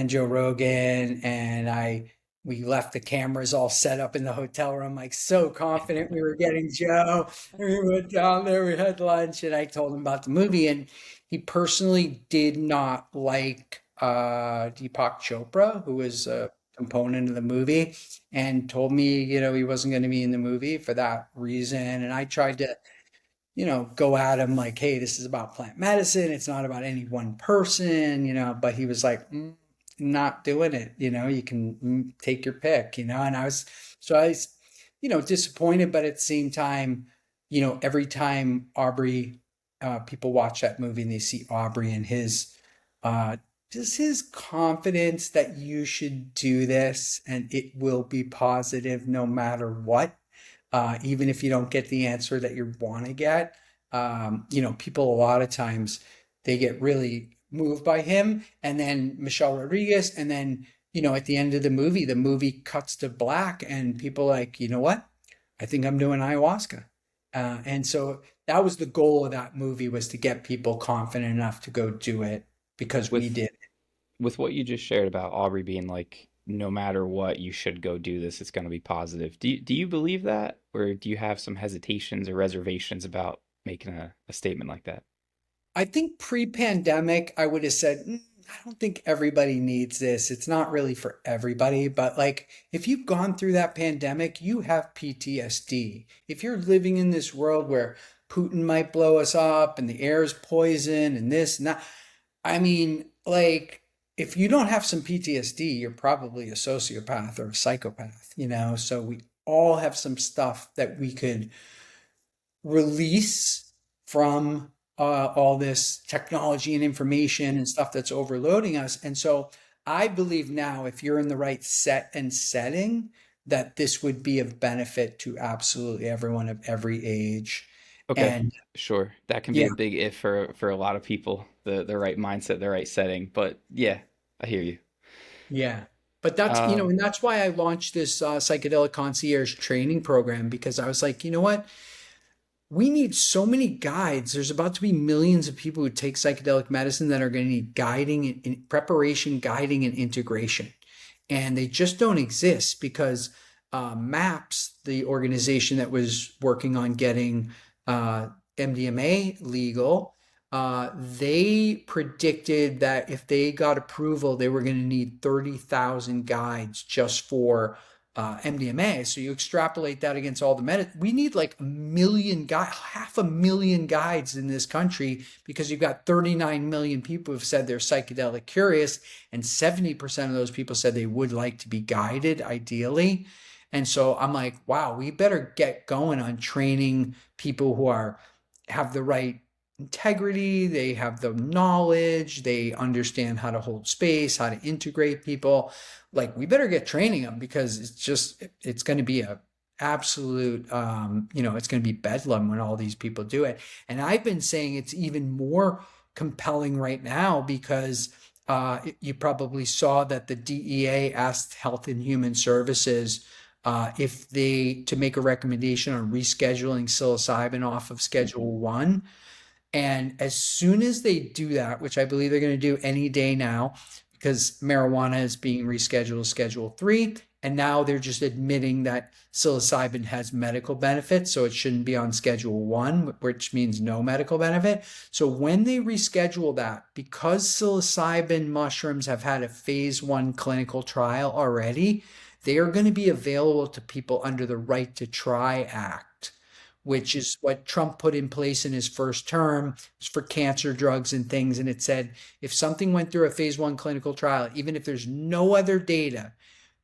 Joe Rogan, and we left the cameras all set up in the hotel room, like so confident we were getting Joe. And we went down there, we had lunch, and I told him about the movie, and he personally did not like Deepak Chopra, who was a component of the movie, and told me, he wasn't going to be in the movie for that reason. And I tried to, go at him like, hey, this is about plant medicine. It's not about any one person, but he was like, not doing it. You can take your pick, and I was, disappointed, but at the same time, every time people watch that movie and they see Aubrey and uh, just his confidence that you should do this and it will be positive no matter what, even if you don't get the answer that you want to get. People a lot of times they get really moved by him, and then Michelle Rodriguez, and then at the end of the movie cuts to black, and people like, you know what? I think I'm doing ayahuasca, and so that was the goal of that movie, was to get people confident enough to go do it because we With did. with what you just shared about Aubrey being like, no matter what, you should go do this. It's going to be positive. Do you believe that, or do you have some hesitations or reservations about making a statement like that? I think pre-pandemic, I would have said, I don't think everybody needs this. It's not really for everybody. But like, if you've gone through that pandemic, you have PTSD. If you're living in this world where Putin might blow us up and the air is poison and this and that, I mean, like, if you don't have some PTSD, you're probably a sociopath or a psychopath, So we all have some stuff that we could release from all this technology and information and stuff that's overloading us. And so I believe now, if you're in the right set and setting, that this would be of benefit to absolutely everyone of every age. Okay, And sure. That can be yeah, a big if for a lot of people, the right mindset, the right setting. But yeah, I hear you. yeah. But that's, Um, and that's why I launched this psychedelic concierge training program, because I was like, you know what? We need so many guides. There's about to be millions of people who take psychedelic medicine that are going to need guiding and preparation, guiding, and integration. And they just don't exist because MAPS, the organization that was working on getting MDMA legal, they predicted that if they got approval, they were going to need 30,000 guides just for MDMA. So you extrapolate that against all the we need like a million guides, 500,000 guides in this country, because you've got 39 million people who've said they're psychedelic curious, and 70% of those people said they would like to be guided ideally. And so I'm like, wow, we better get going on training people who have the right integrity, they have the knowledge, they understand how to hold space, how to integrate people. Like, we better get training them, because it's going to be a absolute it's going to be bedlam when all these people do it. And I've been saying it's even more compelling right now because you probably saw that the DEA asked Health and Human Services if they to make a recommendation on rescheduling psilocybin off of Schedule 1. And as soon as they do that, which I believe they're going to do any day now, because marijuana is being rescheduled to Schedule 3, and now they're just admitting that psilocybin has medical benefits, so it shouldn't be on Schedule 1, which means no medical benefit. So when they reschedule that, because psilocybin mushrooms have had a phase 1 clinical trial already, they are going to be available to people under the Right to Try Act, which is what Trump put in place in his first term for cancer drugs and things. And it said, if something went through a phase 1 clinical trial, even if there's no other data,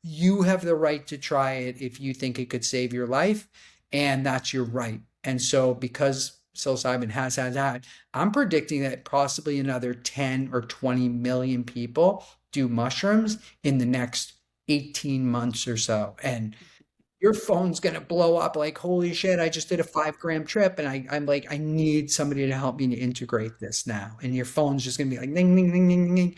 you have the right to try it if you think it could save your life. And that's your right. And so, because psilocybin has had that, I'm predicting that possibly another 10 or 20 million people do mushrooms in the next 18 months or so. And your phone's gonna blow up like, holy shit, I just did a 5 gram trip, and I'm like, I need somebody to help me to integrate this now. And your phone's just gonna be like ding, ding, ding, ding, ding.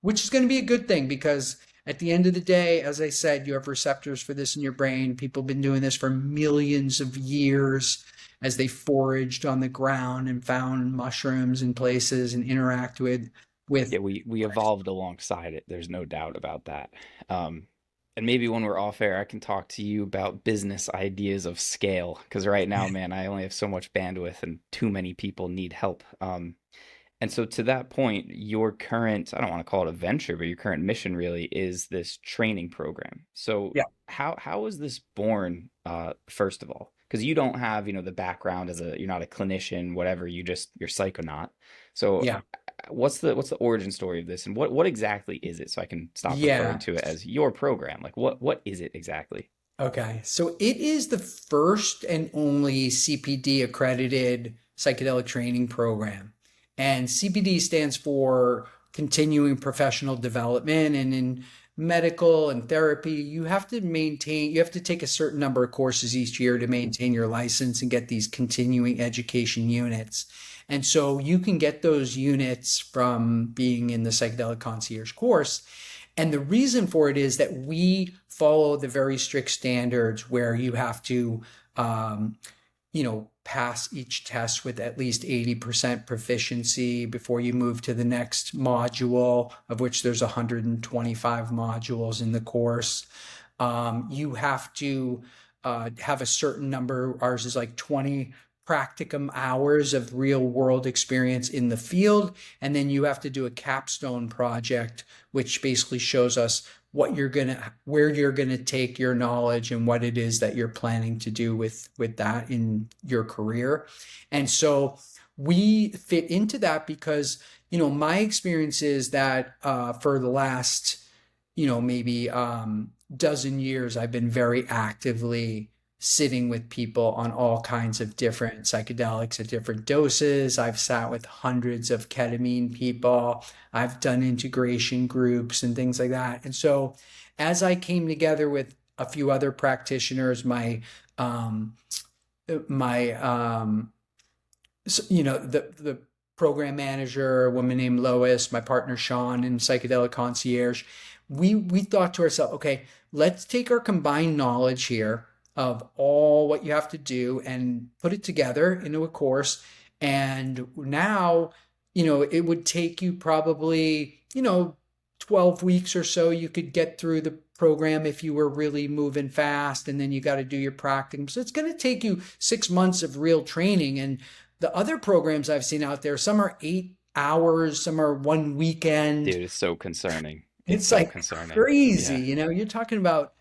Which is gonna be a good thing, because at the end of the day, as I said, you have receptors for this in your brain. People have been doing this for millions of years as they foraged on the ground and found mushrooms in places and interact with yeah, we evolved alongside it. There's no doubt about that. Um, and maybe when we're off air, I can talk to you about business ideas of scale. Because right now, man, I only have so much bandwidth, and too many people need help. And so to that point, your current, I don't want to call it a venture, but your current mission really is this training program. So Yeah. how was this born, first of all? Because you don't have, the background as you're not a clinician, whatever, you're psychonaut. So Yeah. what's the origin story of this, and what exactly is it? So I can stop referring Yeah. to it as your program. Like what is it exactly? Okay. So it is the first and only CPD accredited psychedelic training program. And CPD stands for continuing professional development. And in medical and therapy, you have to take a certain number of courses each year to maintain your license and get these continuing education units. And so you can get those units from being in the psychedelic concierge course. And the reason for it is that we follow the very strict standards where you have to, um, pass each test with at least 80% proficiency before you move to the next module, of which there's 125 modules in the course. You have to have a certain number, ours is like 20 practicum hours of real world experience in the field. And then you have to do a capstone project, which basically shows us where you're gonna take your knowledge and what it is that you're planning to do with that in your career. And so we fit into that because, my experience is that for the last, maybe dozen years, I've been very actively sitting with people on all kinds of different psychedelics at different doses. I've sat with hundreds of ketamine people. I've done integration groups and things like that. And so as I came together with a few other practitioners, um, my the program manager, a woman named Lois, my partner Sean, and Psychedelic Concierge, we thought to ourselves, okay, let's take our combined knowledge here of all what you have to do and put it together into a course. And now, it would take you probably, 12 weeks or so. You could get through the program if you were really moving fast, and then you got to do your practicum. So it's going to take you 6 months of real training. And the other programs I've seen out there, some are 8 hours, some are one weekend. Dude, it's so concerning. It's It's so like concerning. crazy. Yeah. You're talking about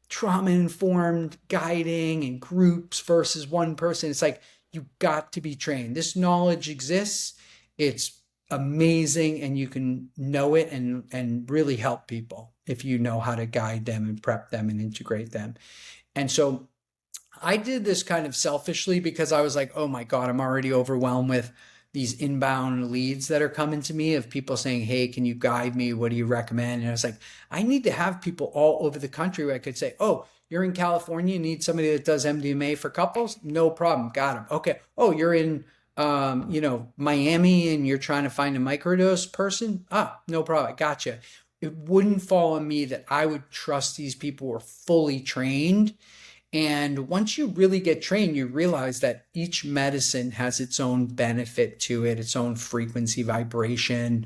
trauma informed guiding and groups versus one person. It's like you got to be trained. This knowledge exists. It's amazing, and you can know it and really help people if you know how to guide them and prep them and integrate them. And so I did this kind of selfishly because I was like, oh my God, I'm already overwhelmed with these inbound leads that are coming to me of people saying, hey, can you guide me? What do you recommend? And I was like, I need to have people all over the country where I could say, oh, you're in California, you need somebody that does MDMA for couples? No problem. Got him. Okay. Oh, you're in, Miami and you're trying to find a microdose person? Ah, no problem. Gotcha. It wouldn't fall on me that I would trust these people were fully trained. And once you really get trained, you realize that each medicine has its own benefit to it, its own frequency vibration.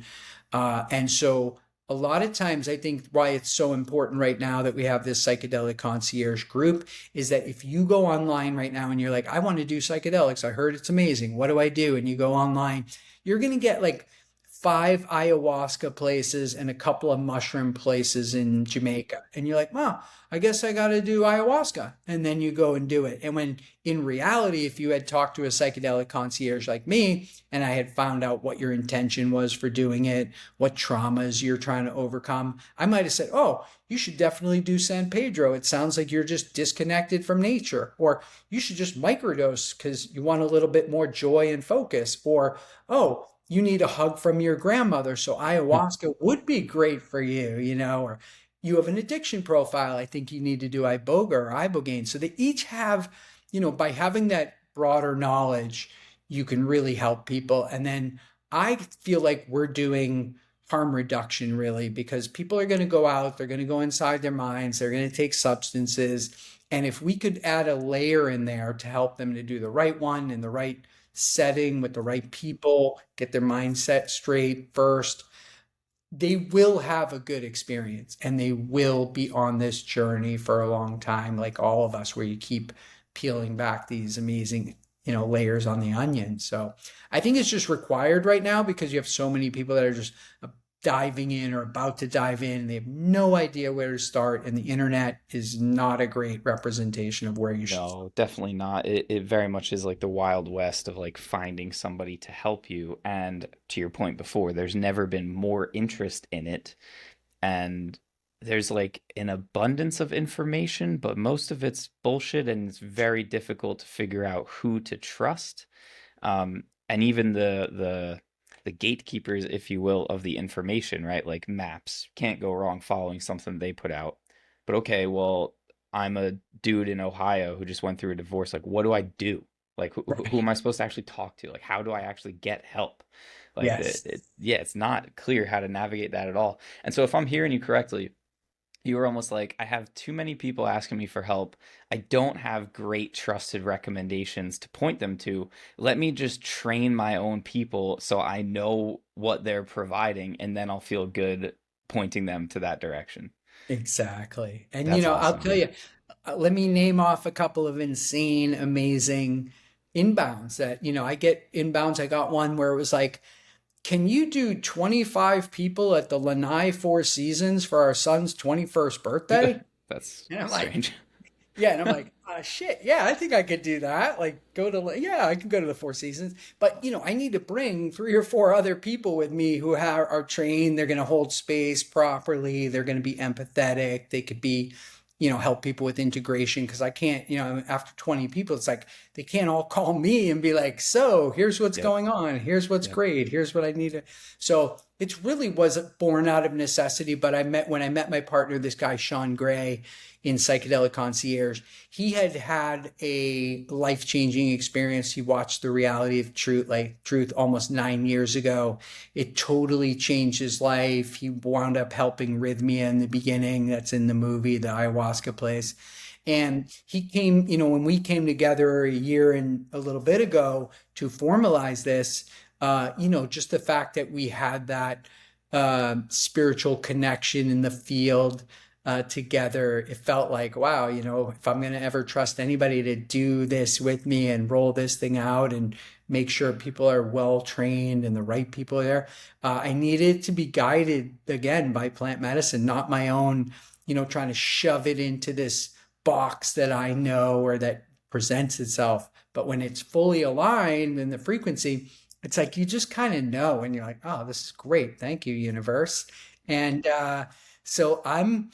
And so a lot of times, I think why it's so important right now that we have this psychedelic concierge group is that if you go online right now and you're like, I want to do psychedelics, I heard it's amazing. What do I do? And you go online, you're going to get like 5 ayahuasca places and a couple of mushroom places in Jamaica. And you're like, wow, I guess I got to do ayahuasca. And then you go and do it. And when in reality, if you had talked to a psychedelic concierge like me, and I had found out what your intention was for doing it, what traumas you're trying to overcome, I might have said, oh, you should definitely do San Pedro. It sounds like you're just disconnected from nature. Or you should just microdose because you want a little bit more joy and focus. Or, oh, you need a hug from your grandmother, so ayahuasca would be great for you, or you have an addiction profile. I think you need to do iboga or ibogaine. So they each have, by having that broader knowledge, you can really help people. And then I feel like we're doing harm reduction really because people are going to go out, they're going to go inside their minds, they're going to take substances. And if we could add a layer in there to help them to do the right one in the right setting with the right people, get their mindset straight first, they will have a good experience and they will be on this journey for a long time, like all of us, where you keep peeling back these amazing layers on the onion. So I think it's just required right now because you have so many people that are just diving in or about to dive in and they have no idea where to start. And the internet is not a great representation of where you should start. No, definitely not. It very much is like the Wild West of like finding somebody to help you. And to your point before, there's never been more interest in it. And there's like an abundance of information, but most of it's bullshit and it's very difficult to figure out who to trust. And even the gatekeepers, if you will, of the information, right? Like maps, can't go wrong following something they put out. But okay, well, I'm a dude in Ohio who just went through a divorce. Like, what do I do? Like, who am Right. I supposed to actually talk to? Like, how do I actually get help? Like, Yes, yeah, it's not clear how to navigate that at all. And so, if I'm hearing you correctly, you were almost like, I have too many people asking me for help. I don't have great trusted recommendations to point them to. Let me just train my own people so I know what they're providing, and then I'll feel good pointing them to that direction. exactly. And That's I'll awesome, tell man. you, let me name off a couple of insane, amazing inbounds that, I get inbounds. I got one where it was like, can you do 25 people at the Lanai Four Seasons for our son's 21st birthday? That's And I'm like, strange. yeah, and I'm like, shit, yeah, I think I could do that. Like, yeah, I can go to the Four Seasons. But, I need to bring three or four other people with me who are trained. They're going to hold space properly. They're going to be empathetic. They could be, help people with integration. Because I can't, after 20 people, it's like they can't all call me and be like, so here's what's Yep. going on. Here's what's Yep. great. Here's what I need to. So it's really was born out of necessity. But when I met my partner, this guy, Sean Gray, in Psychedelic Concierge, he had had a life-changing experience. He watched The Reality of Truth, like Truth, almost 9 years ago. It totally changed his life. He wound up helping Rhythmia in the beginning. That's in the movie, the ayahuasca place. And he came, when we came together a year and a little bit ago to formalize this, just the fact that we had that spiritual connection in the field together, it felt like, wow, if I'm going to ever trust anybody to do this with me and roll this thing out and make sure people are well trained and the right people are there, I needed to be guided again by plant medicine, not my own, trying to shove it into this box that I know or that presents itself. But when it's fully aligned in the frequency, it's like you just kind of know, and you're like, oh, this is great. Thank you, universe. And so I'm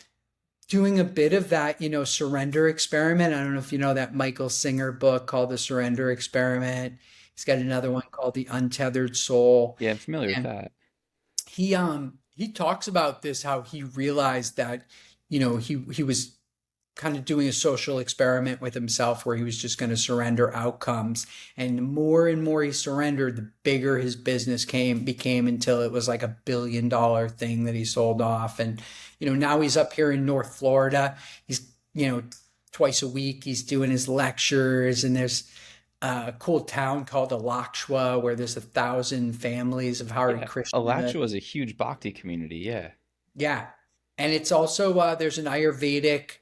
doing a bit of that, surrender experiment. I don't know if you know that Michael Singer book called The Surrender Experiment. He's got another one called The Untethered Soul. Yeah, I'm familiar with And that. he talks about this, how he realized that, he was kind of doing a social experiment with himself where he was just going to surrender outcomes. And the more and more he surrendered, the bigger his business became until it was like $1 billion thing that he sold off. And, now he's up here in North Florida. He's, twice a week, he's doing his lectures, and there's a cool town called Alakshwa where there's 1,000 families of Hare Yeah. Krishna. Alachua is a huge bhakti community. Yeah. Yeah. And it's also, there's an Ayurvedic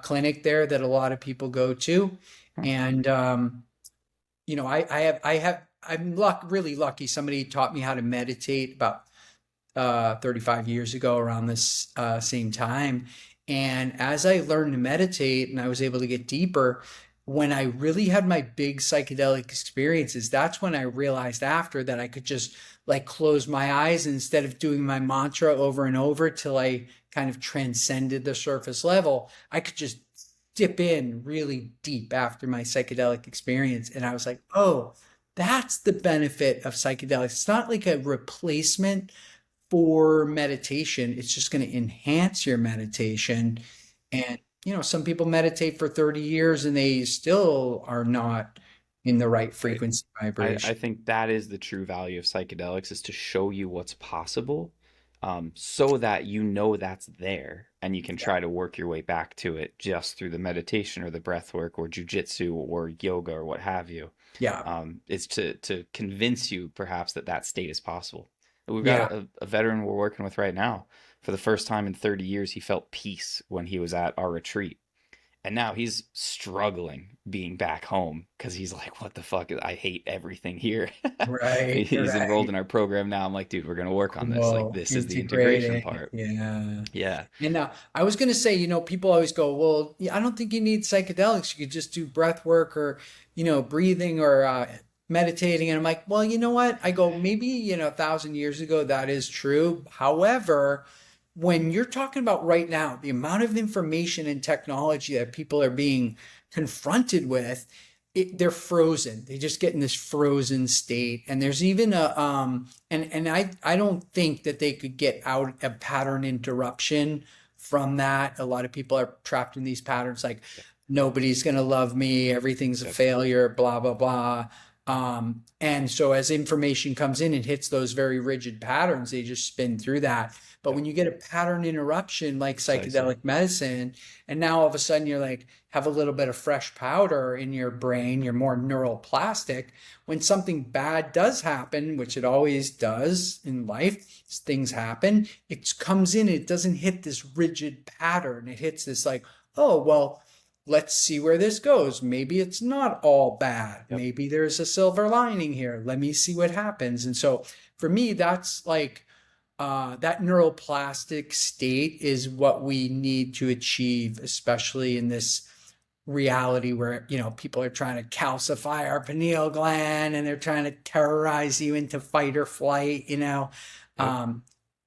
clinic there that a lot of people go to. Huh. And, I'm really lucky. Somebody taught me how to meditate about 35 years ago around this same time. And as I learned to meditate and I was able to get deeper, when I really had my big psychedelic experiences, that's when I realized after that I could just like close my eyes, and instead of doing my mantra over and over till I kind of transcended the surface level, I could just dip in really deep after my psychedelic experience. And I was like, oh, that's the benefit of psychedelics. It's not like a replacement for meditation. It's just going to enhance your meditation. And, some people meditate for 30 years and they still are not in the right Right. frequency I vibration. think that is the true value of psychedelics is to show you what's possible, so that you know that's there and you can Yeah. try to work your way back to it just through the meditation or the breath work or jujitsu or yoga or what have you. Yeah. It's to convince you perhaps that that state is possible. We've got Yeah. a veteran we're working with right now. For the first time in 30 years, he felt peace when he was at our retreat. And now he's struggling being back home because he's like, what the fuck? I hate everything here. Right, He's enrolled right. in our program now. I'm like, dude, we're going to work on this. Like, Cool. this is the integration Integrating. part. Yeah. Yeah. And I was going to say, people always go, well, yeah, I don't think you need psychedelics. You could just do breath work or, breathing or meditating. And I'm like, well, you know what? I go, maybe, 1,000 years ago, that is true. However, when you're talking about right now, the amount of information and technology that people are being confronted with, they're frozen. They just get in this frozen state. And there's even I don't think that they could get out of pattern interruption from that. A lot of people are trapped in these patterns like Yep. nobody's going to love me, everything's a Yep. failure, blah, blah, blah. And so as information comes in and hits those very rigid patterns, they just spin through that. But Yep. when you get a pattern interruption like Precisely. psychedelic medicine, and now all of a sudden you're like, have a little bit of fresh powder in your brain, you're more neuroplastic. When something bad does happen, which it always does in life, things happen, it comes in, it doesn't hit this rigid pattern. It hits this like, oh, well, let's see where this goes. Maybe it's not all bad. Yep. Maybe there's a silver lining here. Let me see what happens. And so for me, that's like that neuroplastic state is what we need to achieve, especially in this reality where people are trying to calcify our pineal gland and they're trying to terrorize you into fight or flight. Yep. um,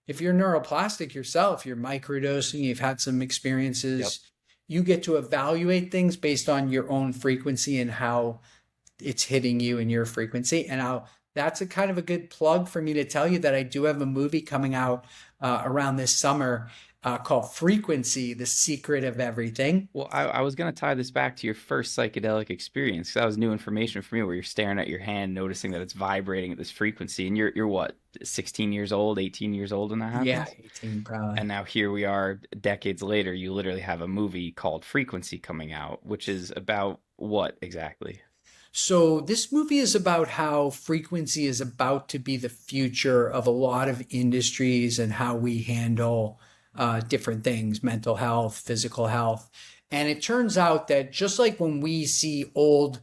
if you're neuroplastic yourself, you're microdosing, you've had some Yep. experiences, you get to evaluate things based on your own frequency and how it's hitting you in your frequency. And that's a kind of a good plug for me to tell you that I do have a movie coming out around this summer called Frequency, The Secret of Everything. Well, I was going to tie this back to your first psychedelic experience, 'cause that was new information for me, where you're staring at your hand, noticing that it's vibrating at this frequency. And you're what, 16 years old, 18 years old when that Yeah, happens? 18 probably. And now here we are decades later, you literally have a movie called Frequency coming out, which is about what exactly? So this movie is about how frequency is about to be the future of a lot of industries and how we handle different things, mental health, physical health. And it turns out that just like when we see old,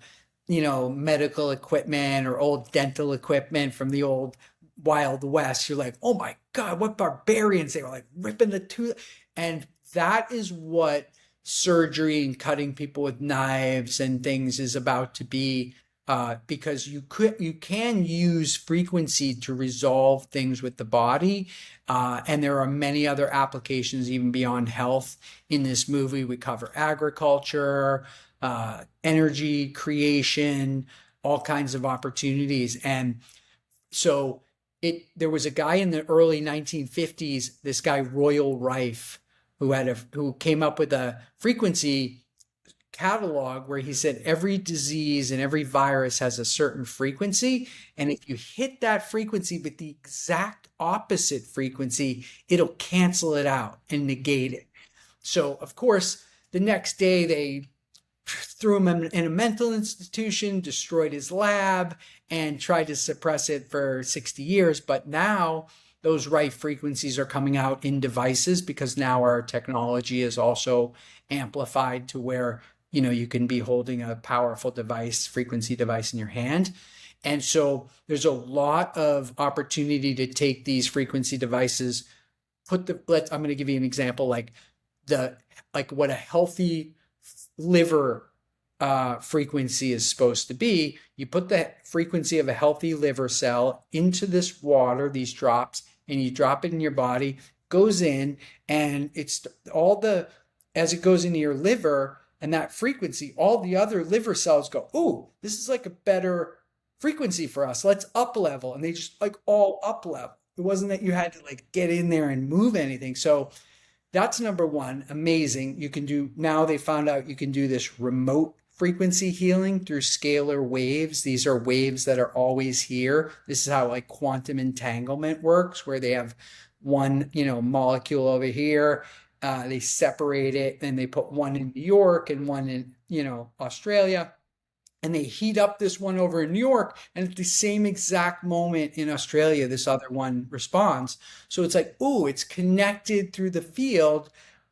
medical equipment or old dental equipment from the old Wild West, you're like, oh my God, what barbarians. They were like ripping the tooth. And that is what surgery and cutting people with knives and things is about to be, because you can use frequency to resolve things with the body, and there are many other applications even beyond health. In this movie, we cover agriculture, energy creation, all kinds of opportunities. And so there was a guy in the early 1950s, this guy Royal Rife, who came up with a frequency catalog where he said every disease and every virus has a certain frequency, and if you hit that frequency with the exact opposite frequency, it'll cancel it out and negate it. So of course, the next day they threw him in a mental institution, destroyed his lab, and tried to suppress it for 60 years. But now those right frequencies are coming out in devices because now our technology is also amplified to where you can be holding a powerful device, frequency device in your hand. And so there's a lot of opportunity to take these frequency devices, I'm going to give you an example, like what a healthy liver frequency is supposed to be. You put the frequency of a healthy liver cell into this water, these drops, and you drop it in your body, goes in, and it's as it goes into your liver and that frequency, all the other liver cells go, oh, this is like a better frequency for us. Let's up level. And they just like all up level. It wasn't that you had to like get in there and move anything. So that's number one. Amazing. Now they found out you can do this remote frequency healing through scalar waves. These are waves that are always here. This is how like quantum entanglement works, where they have one, molecule over here. They separate it and they put one in New York and one in, Australia. And they heat up this one over in New York, and at the same exact moment in Australia, this other one responds. So it's like, oh, it's connected through the field.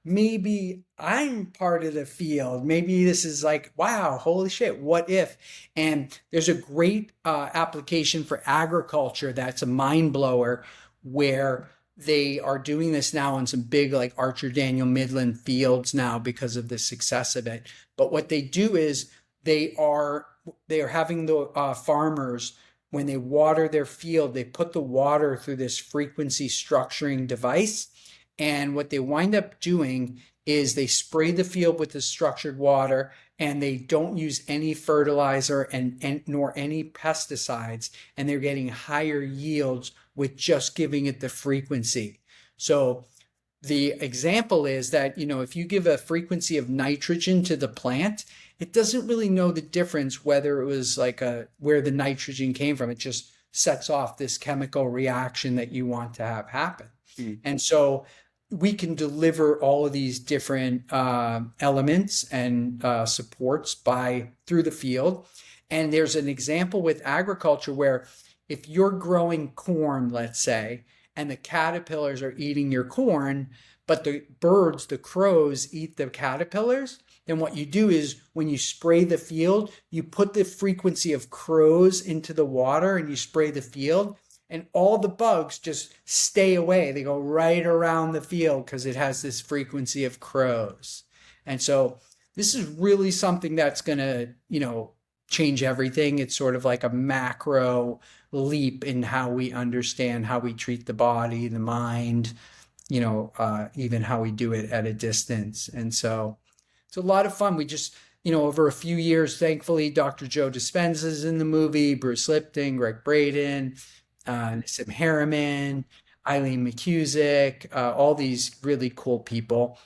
maybe I'm part of the field. Maybe this is like, wow, holy shit, what if? And there's a great application for agriculture that's a mind blower where they are doing this now in some big like Archer Daniel Midland fields now because of the success of it. But what they do is they are they are having the farmers when they water their field, they put the water through this frequency structuring device. And what they wind up doing is they spray the field with the structured water and they don't use any fertilizer and nor any pesticides. And they're getting higher yields with just giving it the frequency. So the example is that, if you give a frequency of nitrogen to the plant, it doesn't really know the difference whether it was like where the nitrogen came from. It just sets off this chemical reaction that you want to have happen. Mm. And so we can deliver all of these different elements and supports through the field. And there's an example with agriculture where if you're growing corn, let's say, and the caterpillars are eating your corn, but the birds, the crows, eat the caterpillars, then what you do is when you spray the field, you put the frequency of crows into the water and you spray the field, and all the bugs just stay away. They go right around the field because it has this frequency of crows. And so this is really something that's going to, change everything. It's sort of like a macro leap in how we understand how we treat the body, the mind, even how we do it at a distance. And so it's a lot of fun. We just, over a few years, thankfully, Dr. Joe Dispenza's in the movie, Bruce Lipton, Greg Braden, Sim Harriman, Eileen McCusick, all these really cool people.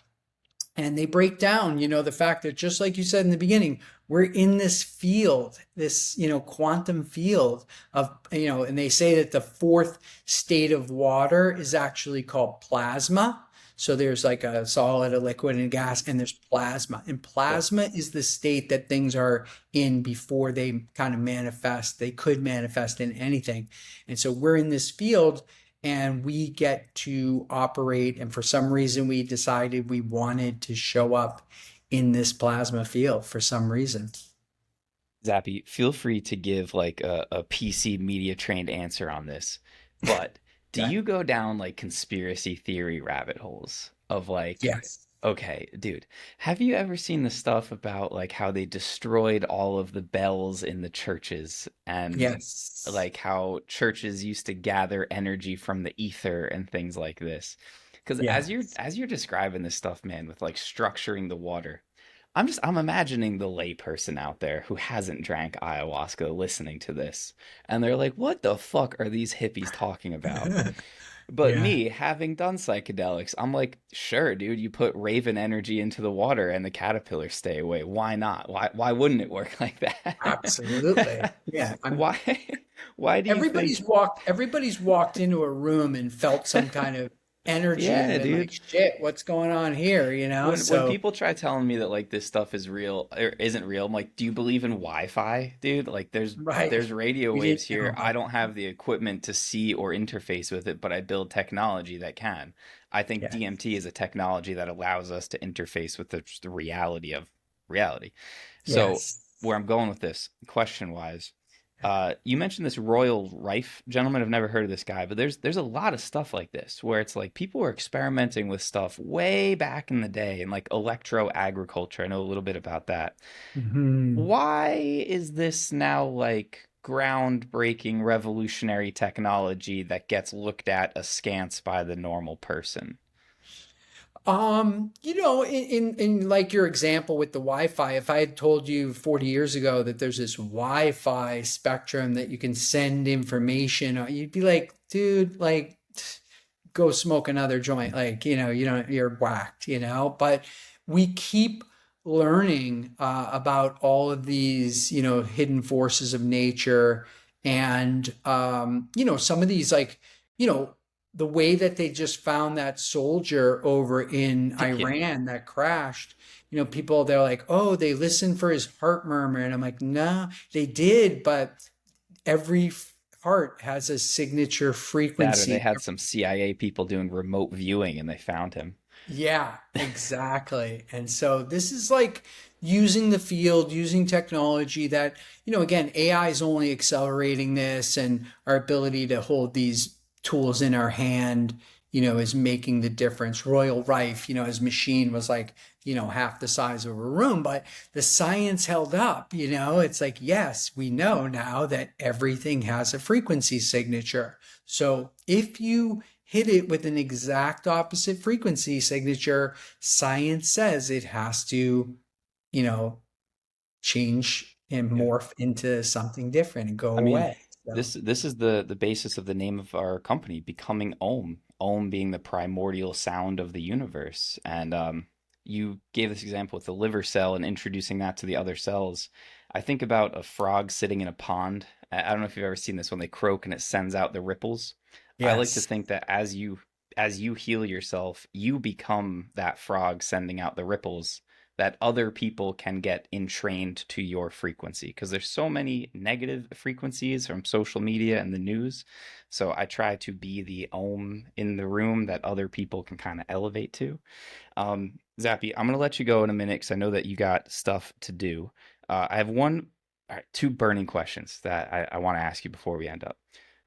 And they break down, the fact that just like you said in the beginning, we're in this field, this, quantum field of, and they say that the fourth state of water is actually called plasma. So there's like a solid, a liquid, and a gas, and there's plasma. And Yep. plasma is the state that things are in before they kind of manifest. They could manifest in anything. And so we're in this field and we get to operate. And for some reason, we decided we wanted to show up in this plasma field for some reason. Zappy, feel free to give like a PC media trained answer on this, but do Okay. you go down like conspiracy theory rabbit holes of like, Yes. okay, dude, have you ever seen the stuff about like how they destroyed all of the bells in the churches and Yes. like how churches used to gather energy from the ether and things like this? Because as you're Yes. as you're describing this stuff, man, with like structuring the water, I'm imagining the layperson out there who hasn't drank ayahuasca listening to this, and they're like, "What the fuck are these hippies talking about?" But Yeah. me, having done psychedelics, I'm like, "Sure, dude, you put raven energy into the water and the caterpillars stay away. Why not? Why wouldn't it work like Absolutely. that?" Yeah. Why why do you think? Everybody's walked into a room and felt some kind of energy and Yeah, been like, dude. shit, what's going on here? When So people try telling me that like this stuff is real or isn't real, I'm like, do you believe in Wi-Fi, dude? Like right. there's radio We waves didn't know here. I about don't have the equipment to see or interface with it, but I build technology that can. I think yeah. DMT is a technology that allows us to interface with the reality of reality. So Yes. where I'm going with this, question wise, you mentioned this Royal Rife gentleman. I've never heard of this guy, but there's a lot of stuff like this where it's like people were experimenting with stuff way back in the day in like electro agriculture. I know a little bit about that. Hmm. Why is this now like groundbreaking revolutionary technology that gets looked at askance by the normal person? In like your example with the Wi-Fi, if I had told you 40 years ago that there's this Wi-Fi spectrum that you can send information, you'd be like, dude, like, go smoke another joint. Like, you're whacked, But we keep learning about all of these, hidden forces of nature. And, some of these, like, you know, the way that they just found that soldier over in Ticket. Iran that crashed, people, they're like, oh, they listened for his heart murmur. And I'm like, no, they did, but every heart has a signature That or they frequency. had some CIA people doing remote viewing and they found him. Yeah, exactly. And so this is like using the field, using technology that, again, AI is only accelerating this, and our ability to hold these tools in our hand, is making the difference. Royal Rife, his machine was like, half the size of a room, but the science held up, it's like, yes, we know now that everything has a frequency signature. So if you hit it with an exact opposite frequency signature, science says it has to, you know, change and Yeah. morph into something different and go I mean, away. So, this is the basis of the name of our company, becoming Om. Om being the primordial sound of the universe. And you gave this example with the liver cell and introducing that to the other cells. I think about a frog sitting in a pond. I don't know if you've ever seen this when they croak and it sends out the ripples. I like to yes. think that as you heal yourself, you become that frog sending out the ripples that other people can get entrained to your frequency because there's so many negative frequencies from social media and the news. So I try to be the Om in the room that other people can kind of elevate to. Zappy, I'm gonna let you go in a minute because I know that you got stuff to do. I have all right, two burning questions that I want to ask you before we end up.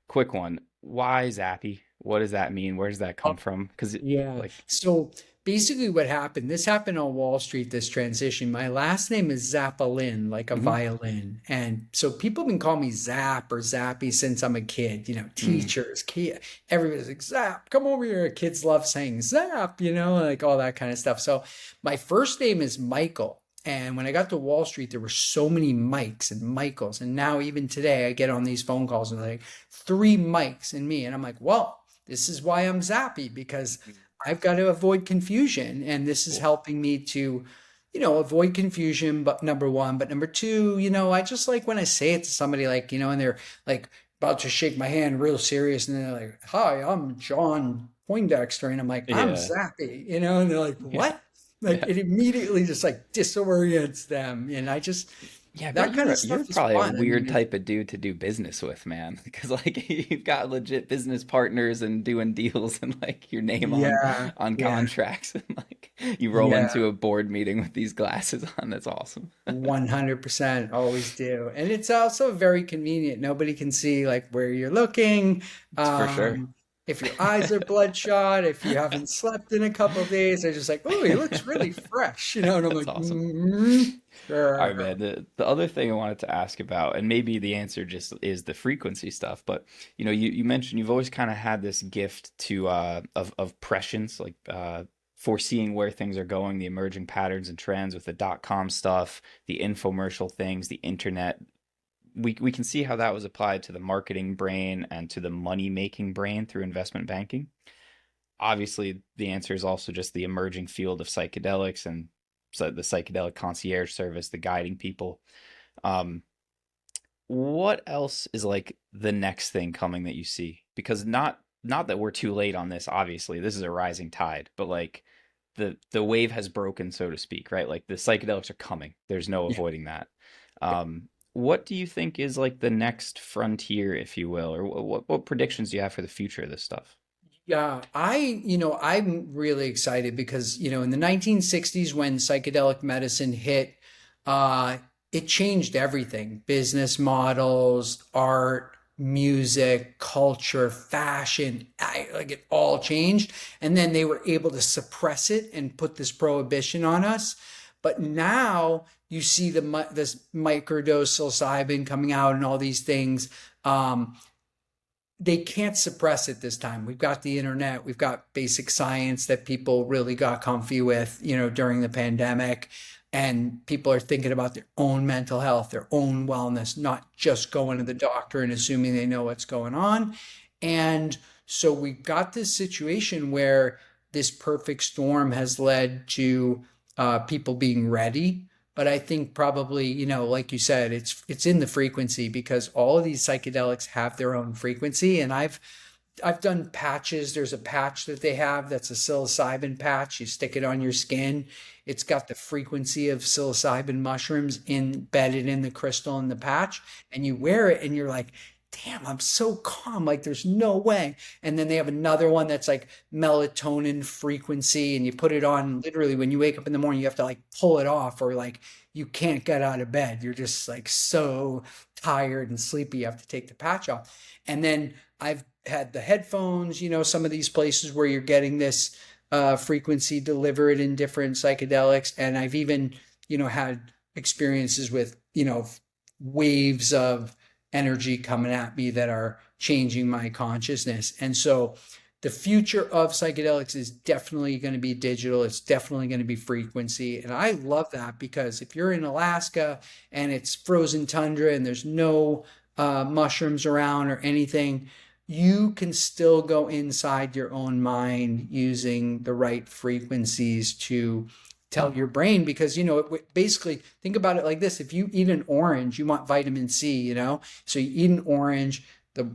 Quick one: why Zappy? What does that mean? Where does that come from? Because Yeah. like, So basically, what happened, this happened on Wall Street, this transition. My last name is Zapolin, like a mm-hmm, violin. And so people have been calling me Zap or Zappy since I'm a kid, mm, teachers, everybody's like, Zap, come over here. Kids love saying Zap, like all that kind of stuff. So my first name is Michael. And when I got to Wall Street, there were so many Mikes and Michaels. And now, even today, I get on these phone calls and they're like, three Mikes and me. And I'm like, well, this is why I'm Zappy, because mm, I've got to avoid confusion. And this is cool. helping me to, avoid confusion, but number one. But number two, I just like when I say it to somebody, like, and they're like about to shake my hand real serious. And they're like, hi, I'm John Poindexter. And I'm like, I'm Yeah, Zappy, and they're like, yeah, what? Like yeah. it immediately just like disorients them. And I just, Yeah, I bet that kind of you're stuff is probably a fun. I mean, weird type of dude to do business with, man. Because like you've got legit business partners and doing deals and like your name yeah, on yeah, contracts and like you roll yeah. into a board meeting with these glasses on. That's awesome. 100% always do. And it's also very convenient. Nobody can see like where you're looking. It's for sure. If your eyes are bloodshot, if you haven't slept in a couple of days, they're just like, oh, he looks really fresh, and I'm That's like, awesome. All right, man. sure. The other thing I wanted to ask about, and maybe the answer just is the frequency stuff, but you mentioned you've always kind of had this gift to of prescience, like foreseeing where things are going, the emerging patterns and trends with the .com stuff, the infomercial things, the internet. We can see how that was applied to the marketing brain and to the money making brain through investment banking. Obviously, the answer is also just the emerging field of psychedelics and so the psychedelic concierge service, the guiding people. Um, what else is like the next thing coming that you see? Because not that we're too late on this, obviously. This is a rising tide, but like the wave has broken, so to speak, right? Like the psychedelics are coming. There's no Yeah. avoiding that. What do you think is like the next frontier, if you will, or what predictions do you have for the future of this stuff? Yeah, I'm really excited because, in the 1960s when psychedelic medicine hit, uh, it changed everything. Business models, art, music, culture, fashion, like it all changed. And then they were able to suppress it and put this prohibition on us. But now you see this microdose psilocybin coming out and all these things. They can't suppress it this time. We've got the internet, we've got basic science that people really got comfy with, during the pandemic. And people are thinking about their own mental health, their own wellness, not just going to the doctor and assuming they know what's going on. And so we've got this situation where this perfect storm has led to people being ready. But I think probably, like you said, it's in the frequency because all of these psychedelics have their own frequency. And I've done patches. There's a patch that they have that's a psilocybin patch. You stick it on your skin. It's got the frequency of psilocybin mushrooms embedded in the crystal in the patch, and you wear it, and you're like, damn, I'm so calm. Like there's no way. And then they have another one that's like melatonin frequency, and you put it on literally when you wake up in the morning, you have to like pull it off, or like you can't get out of bed. You're just like so tired and sleepy. You have to take the patch off. And then I've had the headphones, some of these places where you're getting this frequency delivered in different psychedelics. And I've even, had experiences with, waves of energy coming at me that are changing my consciousness. And so the future of psychedelics is definitely going to be digital. It's definitely going to be frequency. And I love that because if you're in Alaska and it's frozen tundra and there's no mushrooms around or anything, you can still go inside your own mind using the right frequencies to tell your brain, because basically think about it like this: if you eat an orange, you want vitamin C, so you eat an orange,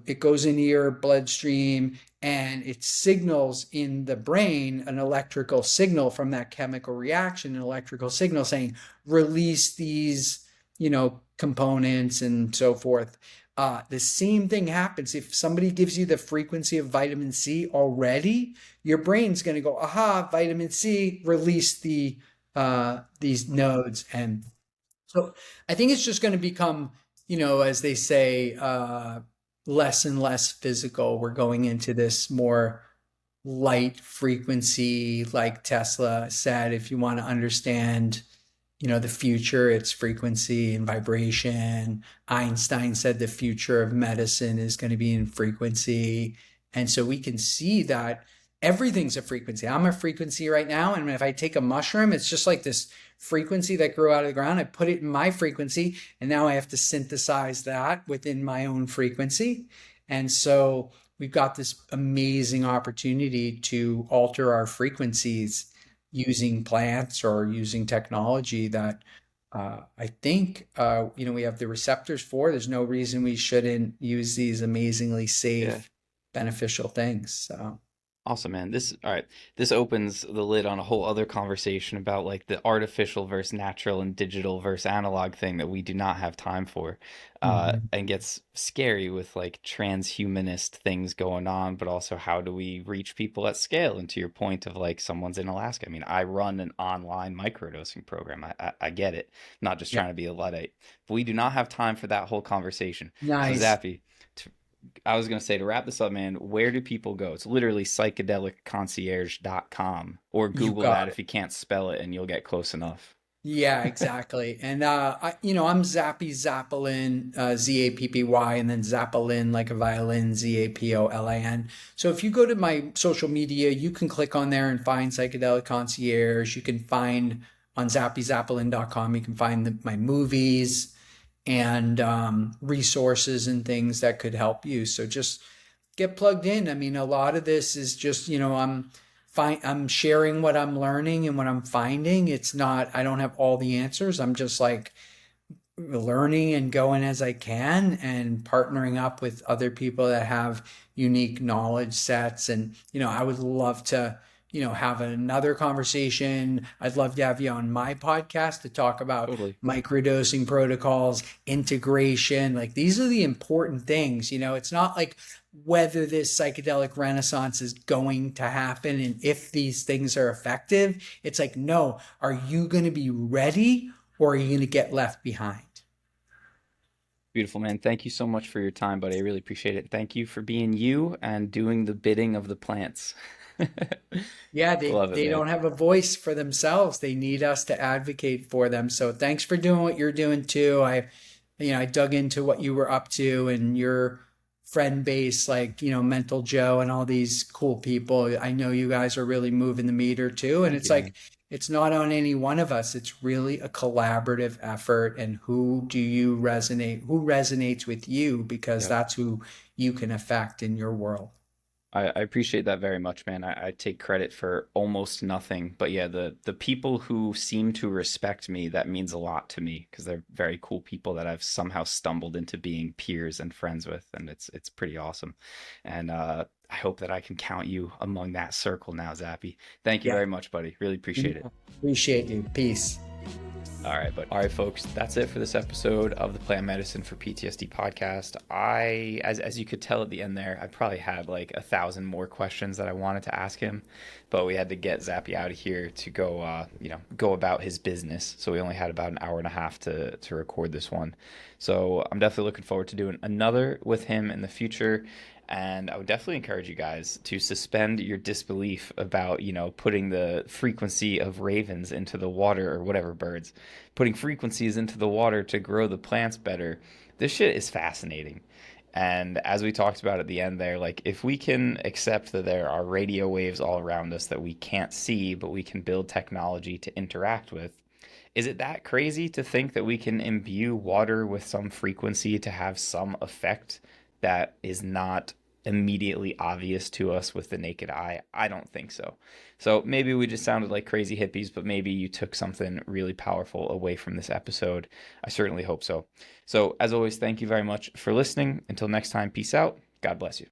it goes into your bloodstream and it signals in the brain an electrical signal from that chemical reaction, an electrical signal saying release these components and so forth. The same thing happens if somebody gives you the frequency of vitamin C already. Your brain's going to go, aha, vitamin C, release these nodes. And so I think it's just going to become, as they say, less and less physical. We're going into this more light frequency, like Tesla said. If you want to understand, the future, it's frequency and vibration. Einstein said the future of medicine is going to be in frequency. And so we can see that everything's a frequency. I'm a frequency right now. And if I take a mushroom, it's just like this frequency that grew out of the ground. I put it in my frequency, and now I have to synthesize that within my own frequency. And so we've got this amazing opportunity to alter our frequencies using plants or using technology that I think we have the receptors for. There's no reason we shouldn't use these amazingly Yeah. safe, beneficial things. So Awesome, man. All right. This opens the lid on a whole other conversation about like the artificial versus natural and digital versus analog thing that we do not have time for, mhm. and gets scary with like transhumanist things going on, but also how do we reach people at scale? And to your point of like someone's in Alaska. I mean, I run an online microdosing program. I get it. I'm not just Yeah, trying to be a Luddite, but we do not have time for that whole conversation. So nice. Zappy, I was going to say to wrap this up, man, where do people go? It's literally psychedelicconcierge.com, or You Google that got it. if you can't spell it and you'll get close enough. Yeah, exactly. And I'm Zappy Zapolin, Zappy, and then Zapolin like a violin, Zapolin. So if you go to my social media, you can click on there and find Psychedelic Concierge. You can find on zappyzapolin.com, you can find my movies and resources and things that could help you. So just get plugged in. I mean, a lot of this is just, I'm sharing what I'm learning and what I'm finding. It's not, I don't have all the answers. I'm just like learning and going as I can and partnering up with other people that have unique knowledge sets. And, I would love to, have another conversation. I'd love to have you on my podcast to talk about Totally. microdosing protocols, integration. Like these are the important things. It's not like whether this psychedelic renaissance is going to happen and if these things are effective. It's like, no, are you going to be ready or are you going to get left behind? Beautiful, man. Thank you so much for your time, buddy. I really appreciate it. Thank you for being you and doing the bidding of the plants. Yeah, they, Love it, they man. don't have a voice for themselves. They need us to advocate for them. So thanks for doing what you're doing too. I dug into what you were up to and your friend base, like, Mental Joe and all these cool people. I know you guys are really moving the meter too. And Thank it's you, man. like, it's not on any one of us. It's really a collaborative effort. And who resonates with you? Because Yep. that's who you can affect in your world. I appreciate that very much, man. I take credit for almost nothing, but yeah, the people who seem to respect me, that means a lot to me because they're very cool people that I've somehow stumbled into being peers and friends with, and it's pretty awesome. And I hope that I can count you among that circle now, Zappy. Thank you Yeah. very much, buddy. Really appreciate it. Appreciate you. Peace. All right, folks, that's it for this episode of the Plant Medicine for PTSD podcast. As you could tell at the end there, I probably had like 1,000 more questions that I wanted to ask him, but we had to get Zappy out of here to go, go about his business. So we only had about an hour and a half to record this one. So I'm definitely looking forward to doing another with him in the future. And I would definitely encourage you guys to suspend your disbelief about, putting the frequency of ravens into the water or whatever birds, putting frequencies into the water to grow the plants better. This shit is fascinating. And as we talked about at the end there, like if we can accept that there are radio waves all around us that we can't see, but we can build technology to interact with, is it that crazy to think that we can imbue water with some frequency to have some effect that is not immediately obvious to us with the naked eye? I don't think so. So maybe we just sounded like crazy hippies, but maybe you took something really powerful away from this episode. I certainly hope so. So, as always, thank you very much for listening. Until next time, peace out. God bless you.